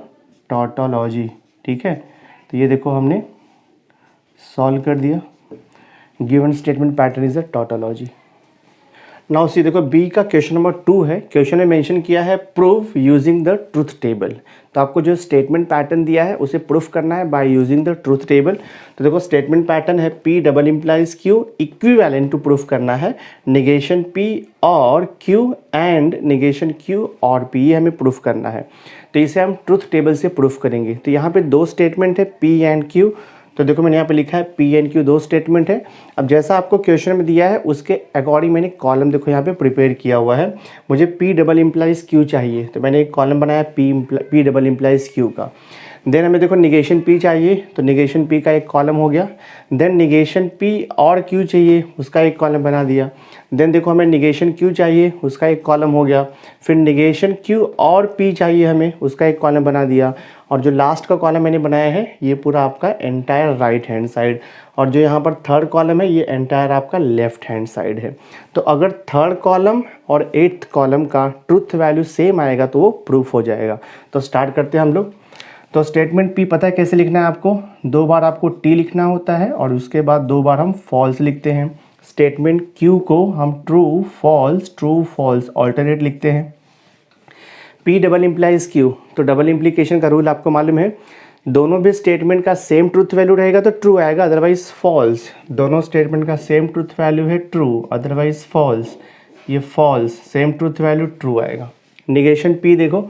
tautology, ठीक है। तो ये देखो हमने सॉल्व कर दिया, given statement pattern is a tautology। Now see देखो बी का क्वेश्चन नंबर 2 है, क्वेश्चन में मेंशन किया है proof using the truth table. तो आपको जो स्टेटमेंट पैटर्न दिया है उसे प्रूफ करना है by using the truth table. तो देखो स्टेटमेंट पैटर्न है P double implies Q, equivalent to proof करना है निगेशन पी और क्यू एंड निगेशन क्यू और पी, ये हमें प्रूफ करना है। तो इसे हम ट्रूथ टेबल से प्रूफ करेंगे। तो यहाँ पे दो स्टेटमेंट है पी एंड क्यू, तो देखो मैंने यहाँ पे लिखा है पी एंड क्यू, दो स्टेटमेंट है। अब जैसा आपको क्वेश्चन में दिया है उसके अकॉर्डिंग मैंने कॉलम देखो यहाँ पे प्रिपेयर किया हुआ है। मुझे पी डबल इम्प्लाइज क्यू चाहिए तो मैंने एक कॉलम बनाया पी डबल इम्प्लाइज क्यू का। देन हमें देखो निगेशन पी चाहिए तो निगेशन पी का एक कॉलम हो गया। देन निगेशन पी और क्यू चाहिए, उसका एक कॉलम बना दिया। देन देखो हमें निगेशन क्यू चाहिए, उसका एक कॉलम हो गया। फिर निगेशन क्यू और पी चाहिए हमें, उसका एक कॉलम बना दिया। और जो लास्ट का कॉलम मैंने बनाया है ये पूरा आपका एंटायर राइट हैंड साइड, और जो यहाँ पर थर्ड कॉलम है ये एंटायर आपका लेफ्ट हैंड साइड है। तो अगर थर्ड कॉलम और एट्थ कॉलम का ट्रूथ वैल्यू सेम आएगा तो वो प्रूफ हो जाएगा। तो स्टार्ट करते हैं हम लोग। तो स्टेटमेंट पी पता है कैसे लिखना है आपको, दो बार आपको टी लिखना होता है और उसके बाद दो बार हम फॉल्स लिखते हैं। स्टेटमेंट क्यू को हम ट्रू फॉल्स ऑल्टरनेट लिखते हैं। पी डबल इम्प्लाइज क्यू, तो डबल इम्प्लीकेशन का रूल आपको मालूम है, दोनों भी स्टेटमेंट का सेम ट्रूथ वैल्यू रहेगा तो ट्रू आएगा, अदरवाइज फॉल्स। दोनों स्टेटमेंट का सेम ट्रूथ वैल्यू है ट्रू, अदरवाइज फॉल्स, ये false, same truth value true आएगा। निगेशन पी देखो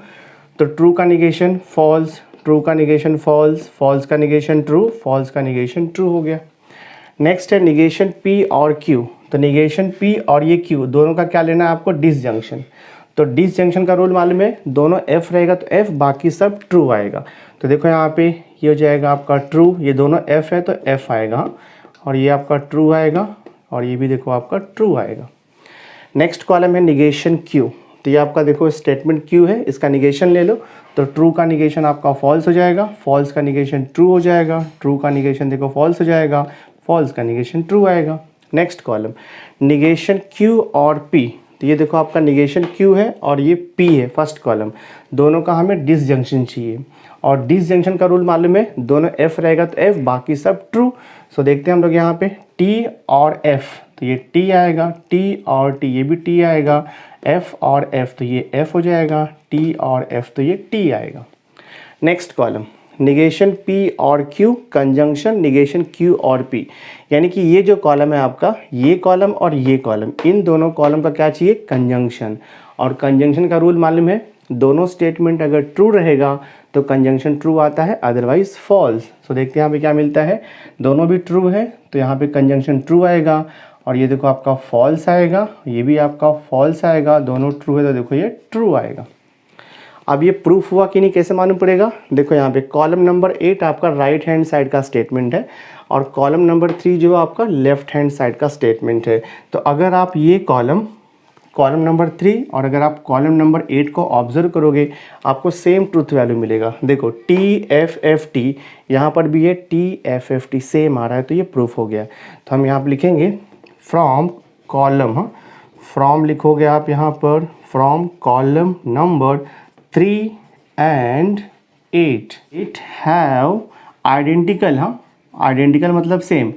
तो ट्रू का निगेशन फॉल्स, ट्रू का निगेशन फॉल्स, फॉल्स का निगेशन ट्रू, फॉल्स का निगेशन ट्रू हो गया। नेक्स्ट है निगेशन पी और क्यू, तो निगेशन पी और ये क्यू दोनों का क्या लेना है आपको, डिसजंक्शन। तो डिसजंक्शन का रूल मालूम है, दोनों एफ रहेगा तो एफ, बाकी सब ट्रू आएगा। तो देखो यहाँ पे ये हो जाएगा आपका ट्रू, ये दोनों एफ है तो एफ आएगा, और ये आपका ट्रू आएगा, और ये भी देखो आपका ट्रू आएगा। नेक्स्ट कॉलम है निगेशन क्यू, तो ये आपका देखो स्टेटमेंट क्यू है, इसका निगेशन ले लो तो ट्रू का निगेशन आपका फॉल्स हो जाएगा, फॉल्स का निगेशन ट्रू हो जाएगा, ट्रू का निगेशन देखो फॉल्स हो जाएगा, फॉल्स का निगेशन ट्रू आएगा। नेक्स्ट कॉलम निगेशन क्यू और पी, तो ये देखो आपका निगेशन क्यू है और ये पी है फर्स्ट कॉलम, दोनों का हमें डिसजंक्शन चाहिए। और डिसजंक्शन का रूल मालूम है, दोनों एफ रहेगा तो एफ, बाकी सब ट्रू। सो देखते हैं हम लोग यहाँ पे टी और एफ, तो ये टी आएगा, टी और टी ये भी टी आएगा, एफ और एफ तो ये एफ हो जाएगा, टी और एफ तो ये टी आएगा। नेक्स्ट कॉलम निगेशन पी और क्यू कंजंक्शन निगेशन क्यू और पी, यानी कि ये जो कॉलम है आपका, ये कॉलम और ये कॉलम, इन दोनों कॉलम का क्या चाहिए, कंजंक्शन। और कंजंक्शन का रूल मालूम है, दोनों स्टेटमेंट अगर ट्रू रहेगा तो कंजंक्शन ट्रू आता है, अदरवाइज फॉल्स। सो देखते हैं यहाँ पे क्या मिलता है, दोनों भी ट्रू है तो यहाँ पे कंजंक्शन ट्रू आएगा, और ये देखो आपका फॉल्स आएगा, ये भी आपका फॉल्स आएगा, दोनों ट्रू है तो देखो ये ट्रू आएगा। अब ये प्रूफ हुआ कि नहीं, कैसे मालूम पड़ेगा? देखो यहाँ पे कॉलम नंबर 8 आपका राइट हैंड साइड का स्टेटमेंट है और कॉलम नंबर 3 जो आपका लेफ्ट हैंड साइड का स्टेटमेंट है। तो अगर आप ये कॉलम नंबर 3 और अगर आप कॉलम नंबर 8 को ऑब्जर्व करोगे आपको सेम ट्रूथ वैल्यू मिलेगा। देखो TFFT यहाँ पर भी है, TFFT सेम आ रहा है, तो ये प्रूफ हो गया। तो हम यहाँ पर लिखेंगे फ्रॉम कॉलम, हाँ फ्रॉम लिखोगे आप यहाँ पर, from column number 3 and 8 it have identical, हाँ आइडेंटिकल मतलब same,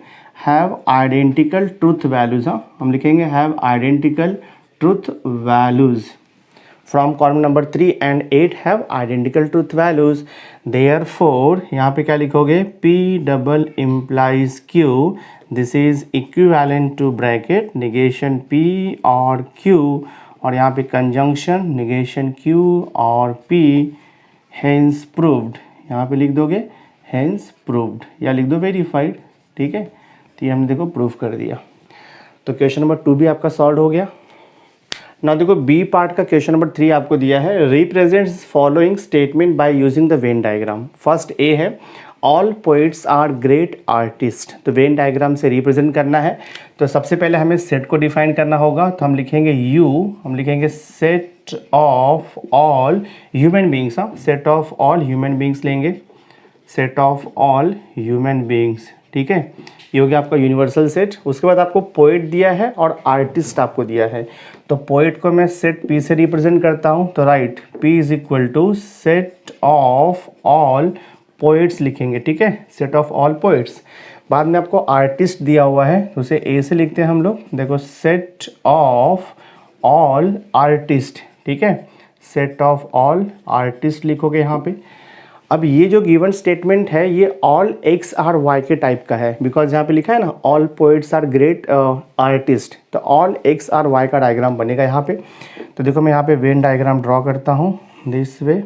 have identical truth values, हाँ हम लिखेंगे have identical truth values. From column number 3 and 8 have identical truth values, therefore यहाँ पे क्या लिखोगे, P double implies Q, this is equivalent to bracket negation P और Q और यहाँ पे कंजंक्शन निगेशन Q और P, हेंस प्रूव्ड, यहाँ पे लिख दोगे हेंस प्रूव्ड या लिख दो वेरीफाइड, ठीक है। तो ये हमने देखो प्रूफ कर दिया। तो क्वेश्चन नंबर 2 भी आपका सॉल्व हो गया ना। देखो बी पार्ट का क्वेश्चन नंबर 3 आपको दिया है, represents following statement by using the Venn diagram. First A है all poets are great artist, तो वेन डायग्राम से रिप्रेजेंट करना है। तो सबसे पहले हमें सेट को डिफाइन करना होगा, तो हम लिखेंगे हम लिखेंगे set of all human beings, हाँ set of all human beings लेंगे, set of all human beings, ठीक है। ये हो गया आपका यूनिवर्सल सेट। उसके बाद आपको पोएट दिया है और आर्टिस्ट आपको दिया है, तो पोएट को मैं सेट P से रिप्रेजेंट करता हूँ, तो right P is equal to set of all poets लिखेंगे, ठीक है, सेट ऑफ ऑल पोएट्स। बाद में आपको आर्टिस्ट दिया हुआ है, तो उसे A से लिखते हैं हम लोग। देखो सेट ऑफ ऑल आर्टिस्ट, ठीक है, सेट ऑफ ऑल आर्टिस्ट लिखोगे यहाँ पे। अब ये जो गिवन स्टेटमेंट है ये ऑल एक्स आर वाई के टाइप का है, बिकॉज यहाँ पे लिखा है ना all poets are great artist, तो ऑल एक्स आर वाई का डायग्राम बनेगा यहाँ पे। तो देखो मैं यहाँ पे वेन डायग्राम ड्रॉ करता हूँ दिस वे,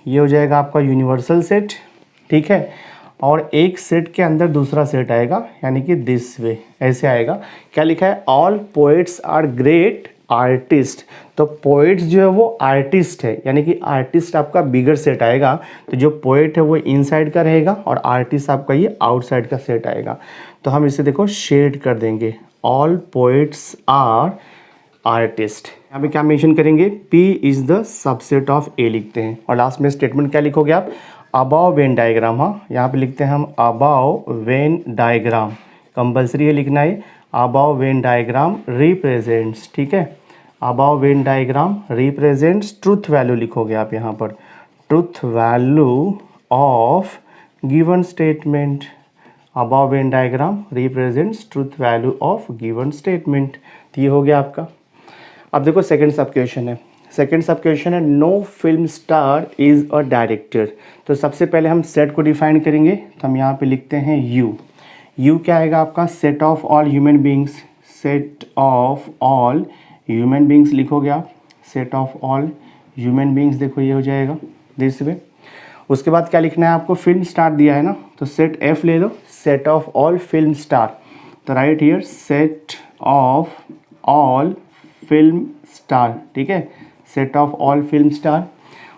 ये हो जाएगा आपका यूनिवर्सल सेट, ठीक है, और एक सेट के अंदर दूसरा सेट आएगा, यानी कि दिस वे ऐसे आएगा। क्या लिखा है, all poets are great artist, तो पोइट्स जो है वो आर्टिस्ट है, यानी कि आर्टिस्ट आपका बिगर सेट आएगा। तो जो पोइट है वो इनसाइड का रहेगा और आर्टिस्ट आपका ये आउटसाइड का सेट आएगा। तो हम इसे देखो शेड कर देंगे, ऑल पोइट्स आर आर्टिस्ट। यहाँ पे क्या मेंशन करेंगे, P is the subset of A लिखते हैं, और लास्ट में स्टेटमेंट क्या लिखोगे आप, अबाव वेन डायग्राम, हाँ यहाँ पे लिखते हैं हम अबाव वेन डायग्राम, कंपल्सरी है लिखना है, अबाव वेन डायग्राम रिप्रेजेंट्स, ठीक है, above Venn diagram represents truth value लिखोगे आप यहाँ पर, truth value of given statement, above Venn diagram represents truth value of given statement. तो ये हो गया आपका। अब देखो सेकंड सब क्वेश्चन है, सेकंड सब क्वेश्चन है no film star is a director. तो सबसे पहले हम सेट को डिफाइन करेंगे, तो हम यहाँ पे लिखते हैं यू क्या आएगा आपका, set of all human beings, set of all human beings लिखोगे आप, set of all human beings, देखो ये हो जाएगा दिस वे। उसके बाद क्या लिखना है आपको, फिल्म स्टार दिया है ना, तो सेट F ले लो, set of all film star, तो right here set of all film star, ठीक है, set of all film star.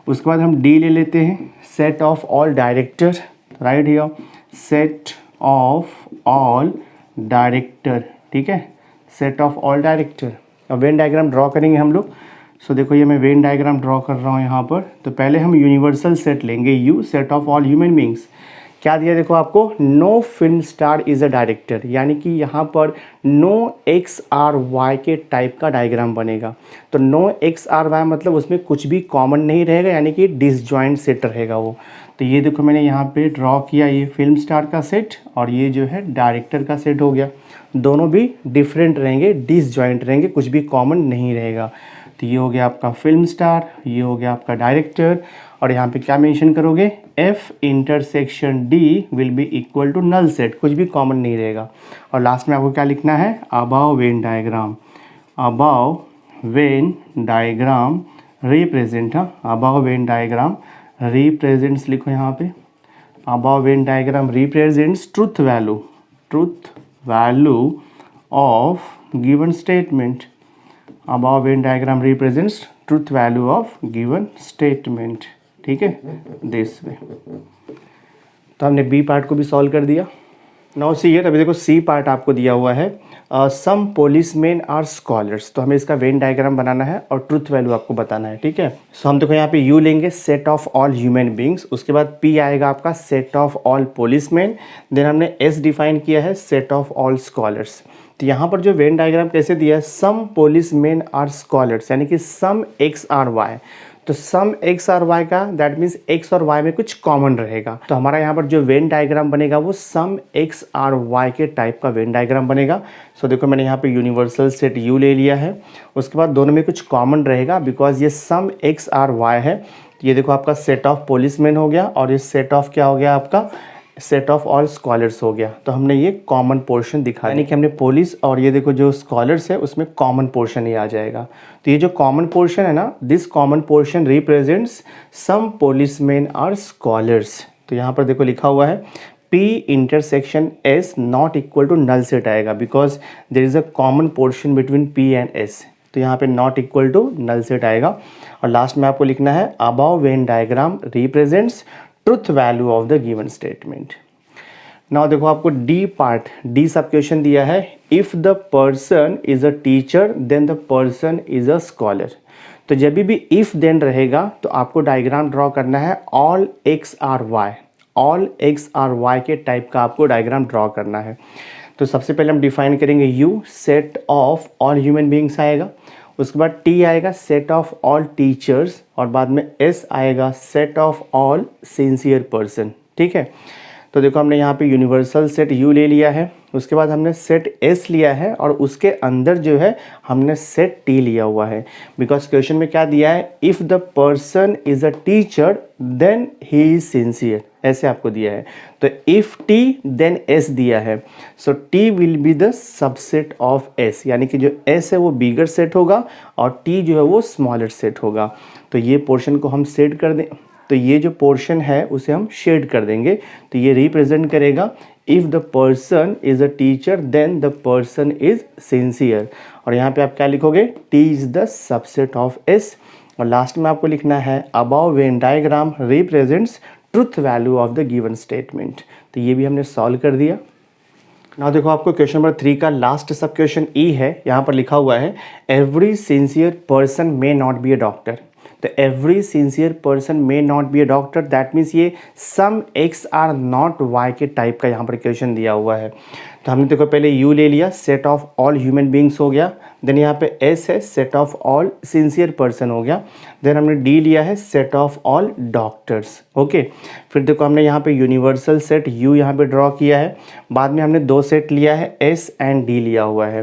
उसके बाद हम D ले लेते हैं, set of all director, right here set of all director, ठीक है, सेट ऑफ ऑल डायरेक्टर। अब वेन डायग्राम ड्रॉ करेंगे हम लोग। सो देखो ये मैं वेन डायग्राम ड्रॉ कर रहा हूँ यहाँ पर। तो पहले हम यूनिवर्सल सेट लेंगे U, set of all human beings. क्या दिया देखो आपको, no film star is a director, यानी कि यहाँ पर नो XRY के टाइप का डायग्राम बनेगा। तो नो XRY मतलब उसमें कुछ भी कॉमन नहीं रहेगा, यानी कि डिसजॉइंट सेट रहेगा वो। तो ये देखो मैंने यहाँ पे ड्रॉ किया, ये फिल्म स्टार का सेट और ये जो है डायरेक्टर का सेट हो गया। दोनों भी डिफरेंट रहेंगे, डिसजॉइंट रहेंगे, कुछ भी कॉमन नहीं रहेगा। तो ये हो गया आपका फिल्म स्टार, ये हो गया आपका डायरेक्टर, और यहाँ पे क्या मेंशन करोगे, F intersection D will be equal to null set, कुछ भी कॉमन नहीं रहेगा। और लास्ट में आपको क्या लिखना है, above Venn diagram, above Venn diagram represent, हाँ अबाव वेन डायग्राम रिप्रेजेंट्स लिखो यहाँ पे, above Venn diagram represents truth value of given statement, above Venn diagram represents truth value of given statement, ठीक है, दिस वे। तो हमने बी पार्ट को भी सॉल्व कर दिया। नाउ सी हियर, अभी देखो सी पार्ट आपको दिया हुआ है, सम पुलिसमैन आर स्कॉलर्स। तो हमें इसका वेन डायग्राम बनाना है और ट्रूथ वैल्यू आपको बताना है, ठीक है। सो हम देखो यहाँ पे यू लेंगे, set of all human beings, उसके बाद पी आएगा आपका set of all policeman, then हमने एस डिफाइन किया है सेट ऑफ ऑल स्कॉलर्स। तो यहाँ पर जो वेन डायग्राम कैसे दिया है, सम पुलिसमैन आर स्कॉलर्स, यानी कि सम एक्स आर वाई। तो सम एक्स और वाई का दैट मीन्स एक्स और वाई में कुछ कॉमन रहेगा। तो हमारा यहाँ पर जो वेन डायग्राम बनेगा वो सम एक्स और वाई के टाइप का वेन डायग्राम बनेगा। सो देखो मैंने यहाँ पे यूनिवर्सल सेट यू ले लिया है, उसके बाद दोनों में कुछ कॉमन रहेगा बिकॉज ये सम एक्स और वाई है। ये देखो आपका सेट ऑफ पुलिसमैन हो गया और ये सेट ऑफ क्या हो गया आपका, सेट ऑफ ऑल स्कॉलर्स हो गया। तो हमने ये कॉमन पोर्शन दिखाया, यानी कि हमने पुलिस और ये देखो जो स्कॉलर्स है उसमें कॉमन पोर्शन ही आ जाएगा। तो ये जो कॉमन पोर्शन है ना, this common portion represents some policeman और स्कॉलर्स। तो यहाँ पर देखो लिखा हुआ है P intersection S not equal to null set आएगा because there is a common portion between P and S। तो यहाँ पे not equal to null set आएगा। और लास्ट में आपको लिखना है above Venn diagram represents truth value of the given statement. Now देखो आपको डी पार्ट, डी सब क्वेश्चन दिया है, if the person is a teacher then the person is a scholar. तो जब भी इफ देन रहेगा तो आपको डायग्राम ड्रॉ करना है all X are Y, all X are Y के टाइप का आपको डायग्राम ड्रॉ करना है। तो सबसे पहले हम डिफाइन करेंगे you, set of all human beings आएगा, उसके बाद टी आएगा सेट ऑफ ऑल टीचर्स, और बाद में एस आएगा set of all sincere person, ठीक है। तो देखो हमने यहाँ पे यूनिवर्सल सेट यू ले लिया है, उसके बाद हमने सेट एस लिया है और उसके अंदर जो है हमने सेट टी लिया हुआ है बिकॉज क्वेश्चन में क्या दिया है, if the person is a teacher then he is sincere, ऐसे आपको दिया है। तो इफ़ टी देन एस दिया है, so T will be the subset of S, यानी कि जो एस है वो बिगर सेट होगा और टी जो है वो स्मॉलर सेट होगा। तो ये पोर्शन को हम सेट कर दें, तो ये जो पोर्शन है उसे हम शेड कर देंगे। तो ये रिप्रेजेंट करेगा if the person is a teacher then the person is sincere. और यहाँ पे आप क्या लिखोगे, T is the subset of S. और लास्ट में आपको लिखना है above Venn diagram represents truth value of the given statement. तो ये भी हमने सॉल्व कर दिया। ना देखो आपको क्वेश्चन नंबर 3 का लास्ट सब क्वेश्चन ई है, यहाँ पर लिखा हुआ है every sincere person may not be a doctor. तो every sincere person may not be a doctor, that means ये some X are not Y के टाइप का यहाँ पर क्वेश्चन दिया हुआ है। तो हमने देखो पहले यू ले लिया, set of all human beings हो गया, देन यहाँ पे एस है set of all sincere person हो गया, देन हमने डी लिया है set of all doctors, okay. फिर देखो हमने यहाँ पे यूनिवर्सल सेट यू यहाँ पे ड्रॉ किया है, बाद में हमने दो सेट लिया है एस एंड डी लिया हुआ है।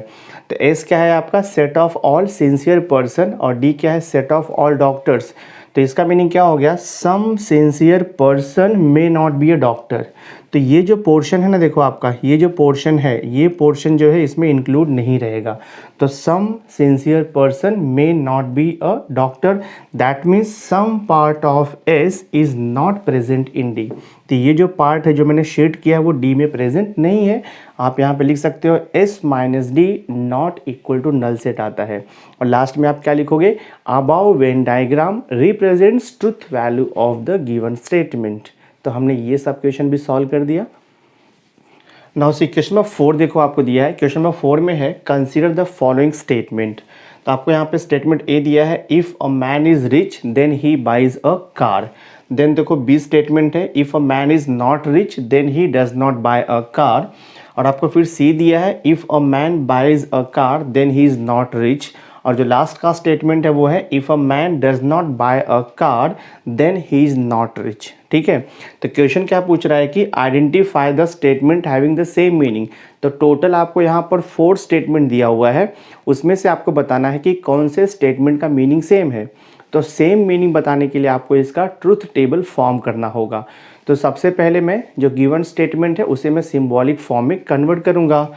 तो एस क्या है आपका set of all sincere person और डी क्या है सेट ऑफ ऑल डॉक्टर्स। तो इसका मीनिंग क्या हो गया, some sincere person may not be a doctor. तो ये जो पोर्शन है ना, देखो आपका ये जो पोर्शन है, ये पोर्शन जो है इसमें इंक्लूड नहीं रहेगा। तो some sincere person may not be a doctor, that means some part of S is not present in D. तो ये जो पार्ट है जो मैंने शेड किया है वो डी में प्रेजेंट नहीं है। आप यहाँ पे लिख सकते हो S minus D not equal to null set आता है। और लास्ट में आप क्या लिखोगे, above Venn diagram represents truth value of the given statement. तो हमने ये सब क्वेश्चन भी सॉल्व कर दिया। नाउ सी क्वेश्चन नंबर 4 देखो आपको दिया है, क्वेश्चन नंबर 4 में है कंसीडर द फॉलोइंग स्टेटमेंट। तो आपको यहाँ पे स्टेटमेंट ए दिया है, if a man is rich then he buys a car. Then देखो बी स्टेटमेंट है, if a man is not rich then he does not buy a car. और आपको फिर सी दिया है, if a man buys a car then he is not rich. और जो लास्ट का स्टेटमेंट है वो है, if a man does not buy a car then he is not rich, ठीक है। तो क्वेश्चन क्या पूछ रहा है कि identify the statement having the same meaning. तो टोटल आपको यहाँ पर 4 स्टेटमेंट दिया हुआ है, उसमें से आपको बताना है कि कौन से स्टेटमेंट का मीनिंग सेम है। तो सेम मीनिंग बताने के लिए आपको इसका ट्रुथ टेबल फॉर्म करना होगा। तो सबसे पहले मैं जो गिवन स्टेटमेंट है उसे मैं सिंबॉलिक फॉर्म में कन्वर्ट करूँगा।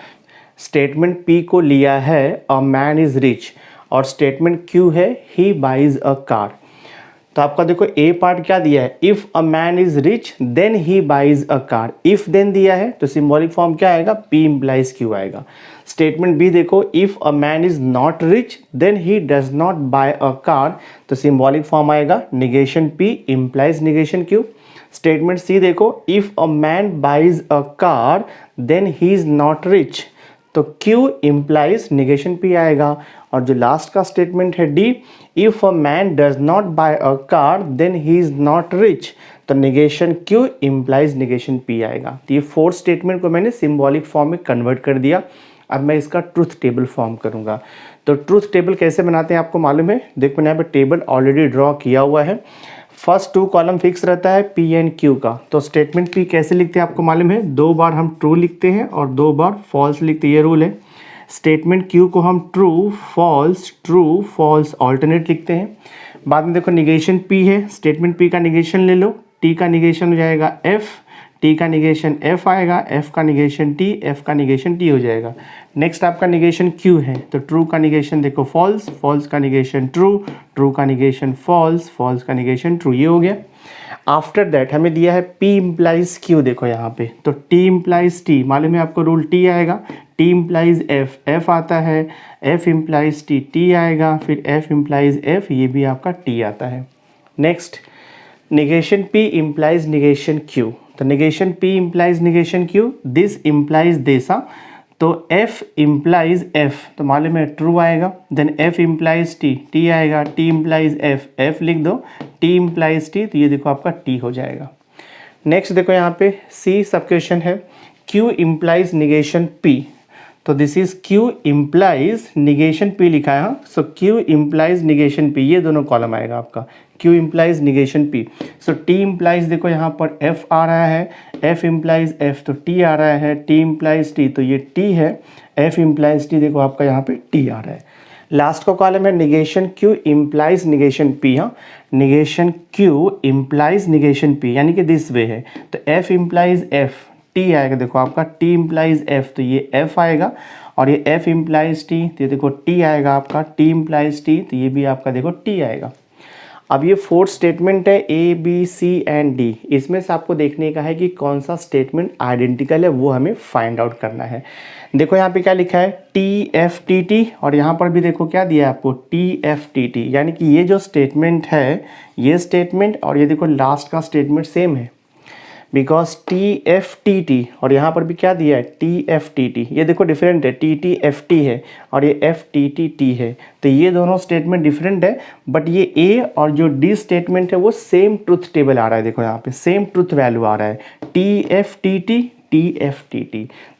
स्टेटमेंट पी को लिया है अ मैन इज़ रिच और स्टेटमेंट क्यू है ही बाइज अ कार। तो आपका देखो ए पार्ट क्या दिया है, if a man is rich then he buys a car, if then दिया है तो सिंबॉलिक फॉर्म क्या आएगा, पी इम्प्लाइज क्यू आएगा। स्टेटमेंट बी देखो, if a man is not rich then he does not buy a car, तो सिंबॉलिक फॉर्म आएगा negation P implies negation Q. Statement C देखो, if a man buys a car then he is not rich, तो Q इम्प्लाइज निगेशन P आएगा। और जो लास्ट का स्टेटमेंट है D, if a man does not buy a car then he is not rich, तो negation Q implies negation P आएगा। तो ये 4 स्टेटमेंट को मैंने सिंबॉलिक फॉर्म में कन्वर्ट कर दिया। अब मैं इसका ट्रूथ टेबल फॉर्म करूंगा। तो ट्रूथ टेबल कैसे बनाते हैं आपको मालूम है, देखो मैंने यहाँ पे टेबल ऑलरेडी ड्रॉ किया हुआ है। फर्स्ट 2 कॉलम फिक्स रहता है P एंड Q का। तो स्टेटमेंट P कैसे लिखते हैं आपको मालूम है, 2 बार हम ट्रू लिखते हैं और 2 बार फॉल्स लिखते हैं, ये रूल है। स्टेटमेंट Q को हम ट्रू फॉल्स ऑल्टरनेट लिखते हैं। बाद में देखो निगेशन P है, स्टेटमेंट P का निगेशन ले लो, T का निगेशन हो जाएगा F, T का निगेशन F आएगा, F का निगेशन T, F का निगेशन T हो जाएगा। नेक्स्ट आपका निगेशन Q है, तो ट्रू का निगेशन देखो फॉल्स का निगेशन ट्रू का निगेशन फॉल्स का निगेशन ट्रू, ये हो गया। आफ्टर दैट हमें दिया है P इम्प्लाइज Q, देखो यहाँ पे, तो T इम्प्लाइज T, मालूम है आपको रूल, T आएगा, T इम्प्लाइज F आता है, F इम्प्लाइज T आएगा, फिर F इम्प्लाइज F, ये भी आपका T आता है। Next negation P implies negation Q, तो negation P implies negation Q, this implies this, तो F इम्प्लाइज F, तो मालूम है ट्रू आएगा। देन F इम्प्लाइज T आएगा, T इम्प्लाइज F लिख दो, T इम्प्लाइज T, तो ये देखो आपका T हो जाएगा। नेक्स्ट देखो यहाँ पे C सब क्वेश्चन है, Q इम्प्लाइज निगेशन P, तो this is Q implies negation P लिखा है, सो Q इम्प्लाइज निगेशन P, ये दोनों कॉलम आएगा आपका, Q इम्प्लाइज निगेशन P। सो T इम्प्लाइज देखो यहाँ पर F आ रहा है, F इम्प्लाइज F, तो T आ रहा है, T इम्प्लाइज T, तो ये T है, F इम्प्लाइज T देखो आपका यहाँ पे T आ रहा है। लास्ट का कॉलम है negation Q implies negation P, हाँ, negation Q implies negation P, यानी कि दिस वे है, तो F इम्प्लाइज F, T आएगा, देखो आपका T इम्प्लाइज F, तो ये F आएगा, और ये F इम्प्लाइज T, तो ये देखो T आएगा आपका, T इम्प्लाइज T, तो ये भी आपका देखो T आएगा। अब ये 4 स्टेटमेंट है A B C and D, इसमें से आपको देखने का है कि कौन सा स्टेटमेंट आइडेंटिकल है, वो हमें फाइंड आउट करना है। देखो यहाँ पे क्या लिखा है TFTT, और यहाँ पर भी देखो क्या दिया है आपको TFTT, यानी कि ये जो स्टेटमेंट है, ये स्टेटमेंट और ये देखो लास्ट का स्टेटमेंट सेम है, बिकॉज TFTT और यहाँ पर भी क्या दिया है TFTT, ये देखो डिफरेंट है, TTFT है और ये FTTT है, तो ये दोनों स्टेटमेंट डिफरेंट है, बट ये A और जो D स्टेटमेंट है वो सेम ट्रुथ टेबल आ रहा है, देखो यहाँ पे सेम ट्रुथ वैल्यू आ रहा है, TFTT,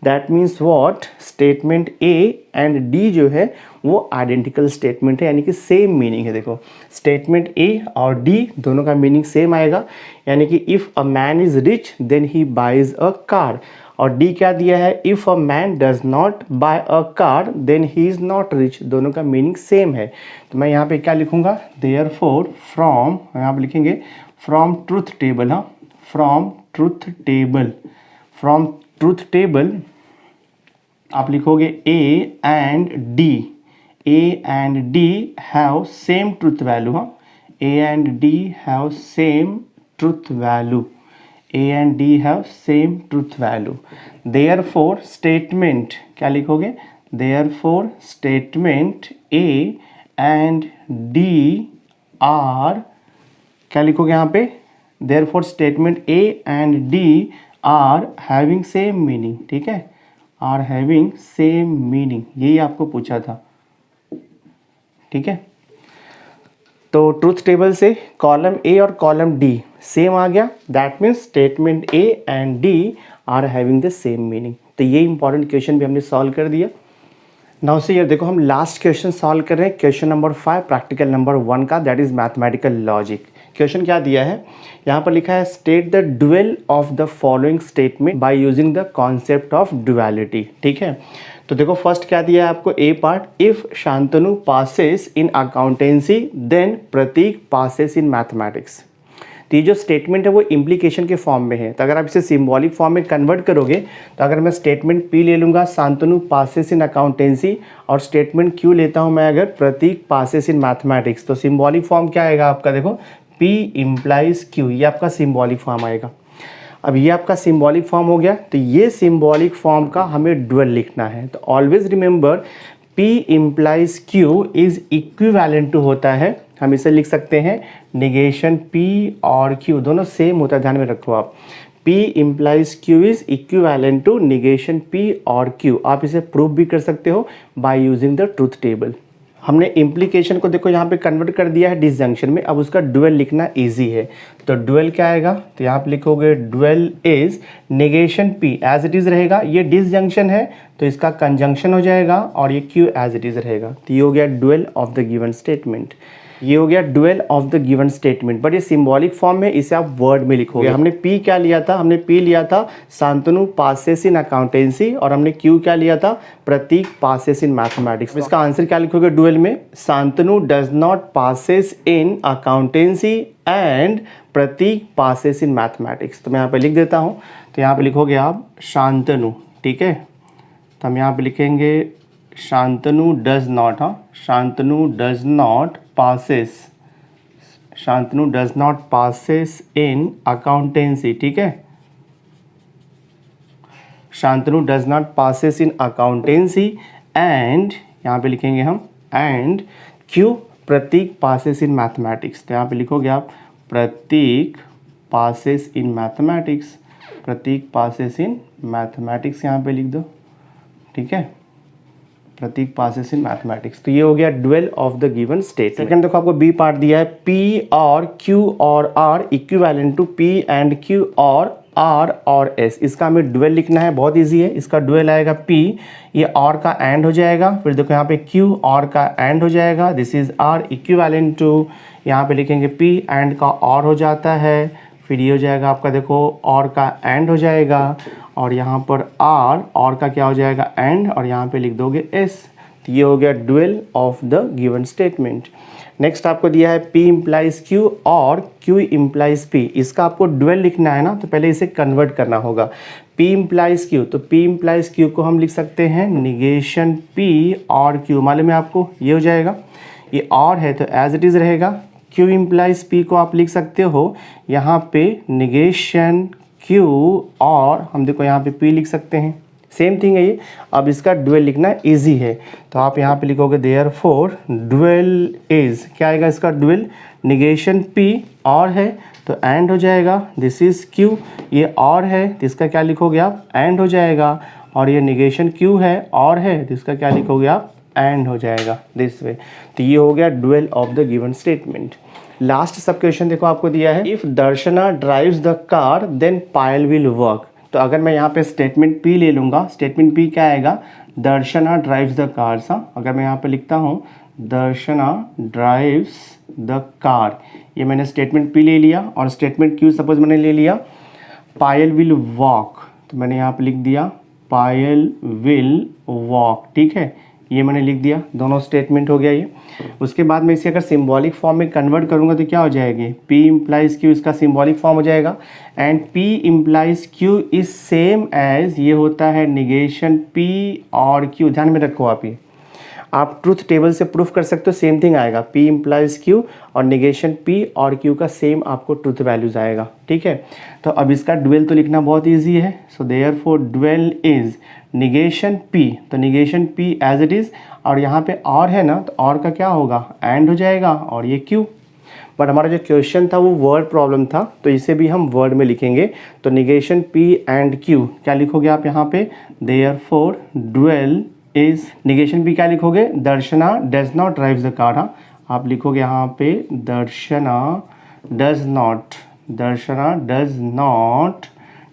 that means what, statement A and D जो है वो आइडेंटिकल स्टेटमेंट है, यानी कि सेम मीनिंग है। देखो स्टेटमेंट A और D दोनों का मीनिंग सेम आएगा, यानी कि if a man is rich then he buys a car, और D क्या दिया है, if a man does not buy a car then he is not rich, दोनों का मीनिंग सेम है। तो मैं यहाँ पे क्या लिखूँगा, देयरफॉर फ्रॉम, यहाँ पे लिखेंगे फ्रॉम ट्रुथ टेबल, हाँ, फ्रॉम ट्रुथ टेबल आप लिखोगे A and D have same truth value, हाँ, A and D have same truth value, A and D have same truth value. Therefore statement क्या लिखोगे, therefore statement A and D are, क्या लिखोगे यहाँ पे, therefore statement A and D are having same meaning, ठीक है, आर हैविंग सेम मीनिंग, यही आपको पूछा था, ठीक है। तो ट्रुथ टेबल से कॉलम A और कॉलम D सेम आ गया, that means statement A and D are having the same meaning. तो ये इंपॉर्टेंट क्वेश्चन भी हमने सॉल्व कर दिया। नाउ से ये देखो हम लास्ट क्वेश्चन सॉल्व कर रहे हैं, क्वेश्चन नंबर 5 प्रैक्टिकल नंबर 1 का, that is mathematical logic. Question क्या दिया है, यहाँ पर लिखा है state the dual of the following statement by using the concept of duality, ठीक है। तो देखो फर्स्ट क्या दिया है आपको, A part, if Shantanu passes in accountancy then Prateek passes in mathematics. तो ये जो स्टेटमेंट है वो इम्प्लीकेशन के फॉर्म में है, तो अगर आप इसे सिंबॉलिक फॉर्म में कन्वर्ट करोगे, तो अगर मैं स्टेटमेंट P ले लूँगा शांतनु पासेस इन अकाउंटेंसी, और स्टेटमेंट Q लेता हूँ मैं अगर प्रतीक पासेस इन मैथमेटिक्स, तो सिंबॉलिक फॉर्म क्या आएगा आपका, देखो P इम्प्लाइज Q, ये आपका सिम्बॉलिक फॉर्म आएगा। अब ये आपका सिम्बॉलिक फॉर्म हो गया, तो ये सिम्बॉलिक फॉर्म का हमें डुअल लिखना है। तो always remember P implies Q is equivalent to होता है, हम इसे लिख सकते हैं निगेशन P और Q दोनों सेम होता है, ध्यान में रखो आप। P implies Q is equivalent to negation P और Q। आप इसे प्रूव भी कर सकते हो bye using the truth table. हमने इम्प्लीकेशन को देखो यहाँ पे कन्वर्ट कर दिया है डिसजंक्शन में, अब उसका डुअल लिखना इजी है। तो डुअल क्या आएगा, तो यहाँ पे लिखोगे dual is negation P as it is रहेगा, ये डिसजंक्शन है तो इसका कंजंक्शन हो जाएगा और ये Q एज इट इज़ रहेगा। तो ये हो गया dual of the given statement, ये हो गया dual of the given statement. But ये सिंबॉलिक फॉर्म में, इसे आप वर्ड में लिखोगे। हमने P क्या लिया था, हमने P लिया था शांतनु पासेस इन अकाउंटेंसी, और हमने Q क्या लिया था, प्रतीक पासेस इन मैथमेटिक्स। इसका आंसर क्या लिखोगे डुअल में, Shantanu does not passes in accountancy and Pratik passes in mathematics. तो मैं यहाँ पे लिख देता हूँ, तो यहाँ पे लिखोगे आप शांतनु, ठीक है। तो हम यहाँ पे लिखेंगे शांतनु डज नॉट, हाँ, Shantanu does not passes, Shantanu does not passes in accountancy, ठीक है। Shantanu does not passes in accountancy and, यहाँ पे लिखेंगे हम and Q Prateek passes in mathematics. तो यहाँ पे लिखोगे आप Prateek passes in mathematics, Prateek passes in mathematics यहाँ पे लिख दो, ठीक है, प्रतीक पासेस इन मैथमेटिक्स। तो ये हो गया dual of the given state. Second देखो आपको बी पार्ट दिया है, P और Q और R equivalent to P and Q और R और S। इसका हमें डुअल लिखना है, बहुत इजी है। इसका डुअल आएगा P, ये R का एंड हो जाएगा, फिर देखो यहाँ पे Q R का एंड हो जाएगा, this is R equivalent to, यहाँ पे लिखेंगे P एंड का और हो जाता है, फिर ये हो जाएगा आपका देखो और का एंड हो जाएगा, और यहाँ पर R और का क्या हो जाएगा एंड, और यहाँ पे लिख दोगे S। तो ये हो गया dual of the given statement. Next आपको दिया है P इम्प्लाइज Q और Q इम्प्लाइज P। इसका आपको डुअल लिखना है ना, तो पहले इसे कन्वर्ट करना होगा। P इम्प्लाइज Q, तो P इम्प्लाइज Q को हम लिख सकते हैं निगेशन P और Q, मालूम है आपको, ये हो जाएगा, ये और है तो एज इट इज़ रहेगा। Q इम्प्लाइज P को आप लिख सकते हो यहाँ पे निगेशन Q और हम देखो यहाँ पे P लिख सकते हैं, सेम थिंग है ये। अब इसका डुअल लिखना इजी है, तो आप यहाँ पे लिखोगे देयरफॉर डुअल इज, क्या आएगा इसका डुअल, निगेशन P और है तो एंड हो जाएगा, दिस इज Q, ये और है तो इसका क्या लिखोगे आप एंड हो जाएगा, और ये निगेशन Q है और है तो इसका क्या लिखोगे आप एंड हो जाएगा, दिस वे। तो ये हो गया dual of the given statement. Last sub question देखो आपको दिया है, if Darshana drives the car then Payal will work. तो अगर मैं यहाँ पे स्टेटमेंट P ले लूँगा, स्टेटमेंट P क्या आएगा, दर्शना ड्राइव्स द कार सा। अगर मैं यहाँ पे लिखता हूँ दर्शना ड्राइव्स द कार, ये मैंने स्टेटमेंट P ले लिया, और स्टेटमेंट Q सपोज मैंने ले लिया पायल विल वॉक, तो मैंने यहाँ पे लिख दिया पायल विल वॉक, ठीक है, ये मैंने लिख दिया, दोनों स्टेटमेंट हो गया ये। उसके बाद मैं इसे अगर सिंबॉलिक फॉर्म में कन्वर्ट करूँगा तो क्या हो जाएगी, P इम्प्लाइज Q, इसका सिंबॉलिक फॉर्म हो जाएगा, and P implies Q is same as, ये होता है निगेशन P और Q। ध्यान में रखो आप, ये आप ट्रूथ टेबल से प्रूफ कर सकते हो, सेम थिंग आएगा, P इम्प्लाइज Q और निगेशन P और Q का सेम आपको ट्रूथ वैल्यूज आएगा, ठीक है। तो अब इसका डुअल तो लिखना बहुत ईजी है, so therefore dual is negation P, तो negation P as it is, और यहाँ पे और है ना, तो और का क्या होगा एंड हो जाएगा, और ये Q। बट हमारा जो क्वेश्चन था वो वर्ड प्रॉब्लम था, तो इसे भी हम वर्ड में लिखेंगे। तो निगेशन P एंड Q क्या लिखोगे आप यहाँ पे, therefore dual is, negation P क्या लिखोगे, Darshana does not drive the car, हाँ, आप लिखोगे यहाँ पे Darshana does not, Darshana does not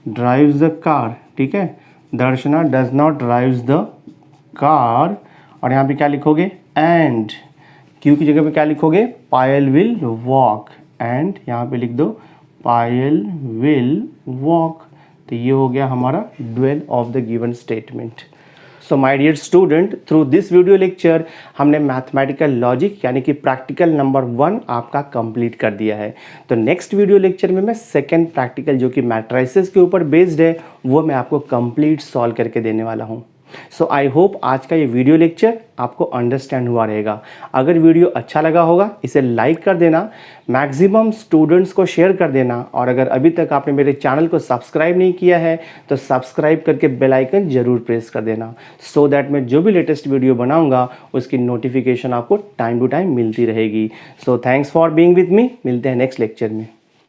drives the car, ठीक है, Darshana does not drives the car, और यहाँ पे क्या लिखोगे एंड Q की जगह पे क्या लिखोगे, पायल विल वॉक, एंड यहाँ पे लिख दो पायल विल वॉक। तो ये हो गया हमारा dual of the given statement. So my dear student, through this video lecture हमने मैथमेटिकल लॉजिक यानी कि प्रैक्टिकल नंबर 1 आपका कंप्लीट कर दिया है। तो नेक्स्ट वीडियो लेक्चर में मैं सेकंड प्रैक्टिकल जो कि मैट्रिसेस के ऊपर बेस्ड है वो मैं आपको कंप्लीट सॉल्व करके देने वाला हूँ। सो आई होप आज का ये वीडियो लेक्चर आपको अंडरस्टैंड हुआ रहेगा। अगर वीडियो अच्छा लगा होगा इसे लाइक कर देना, मैक्सिमम स्टूडेंट्स को शेयर कर देना, और अगर अभी तक आपने मेरे चैनल को सब्सक्राइब नहीं किया है तो सब्सक्राइब करके बेल आइकन जरूर प्रेस कर देना, सो दैट मैं जो भी लेटेस्ट वीडियो बनाऊंगा उसकी नोटिफिकेशन आपको टाइम टू टाइम मिलती रहेगी। So thanks for being with me, मिलते हैं नेक्स्ट लेक्चर में।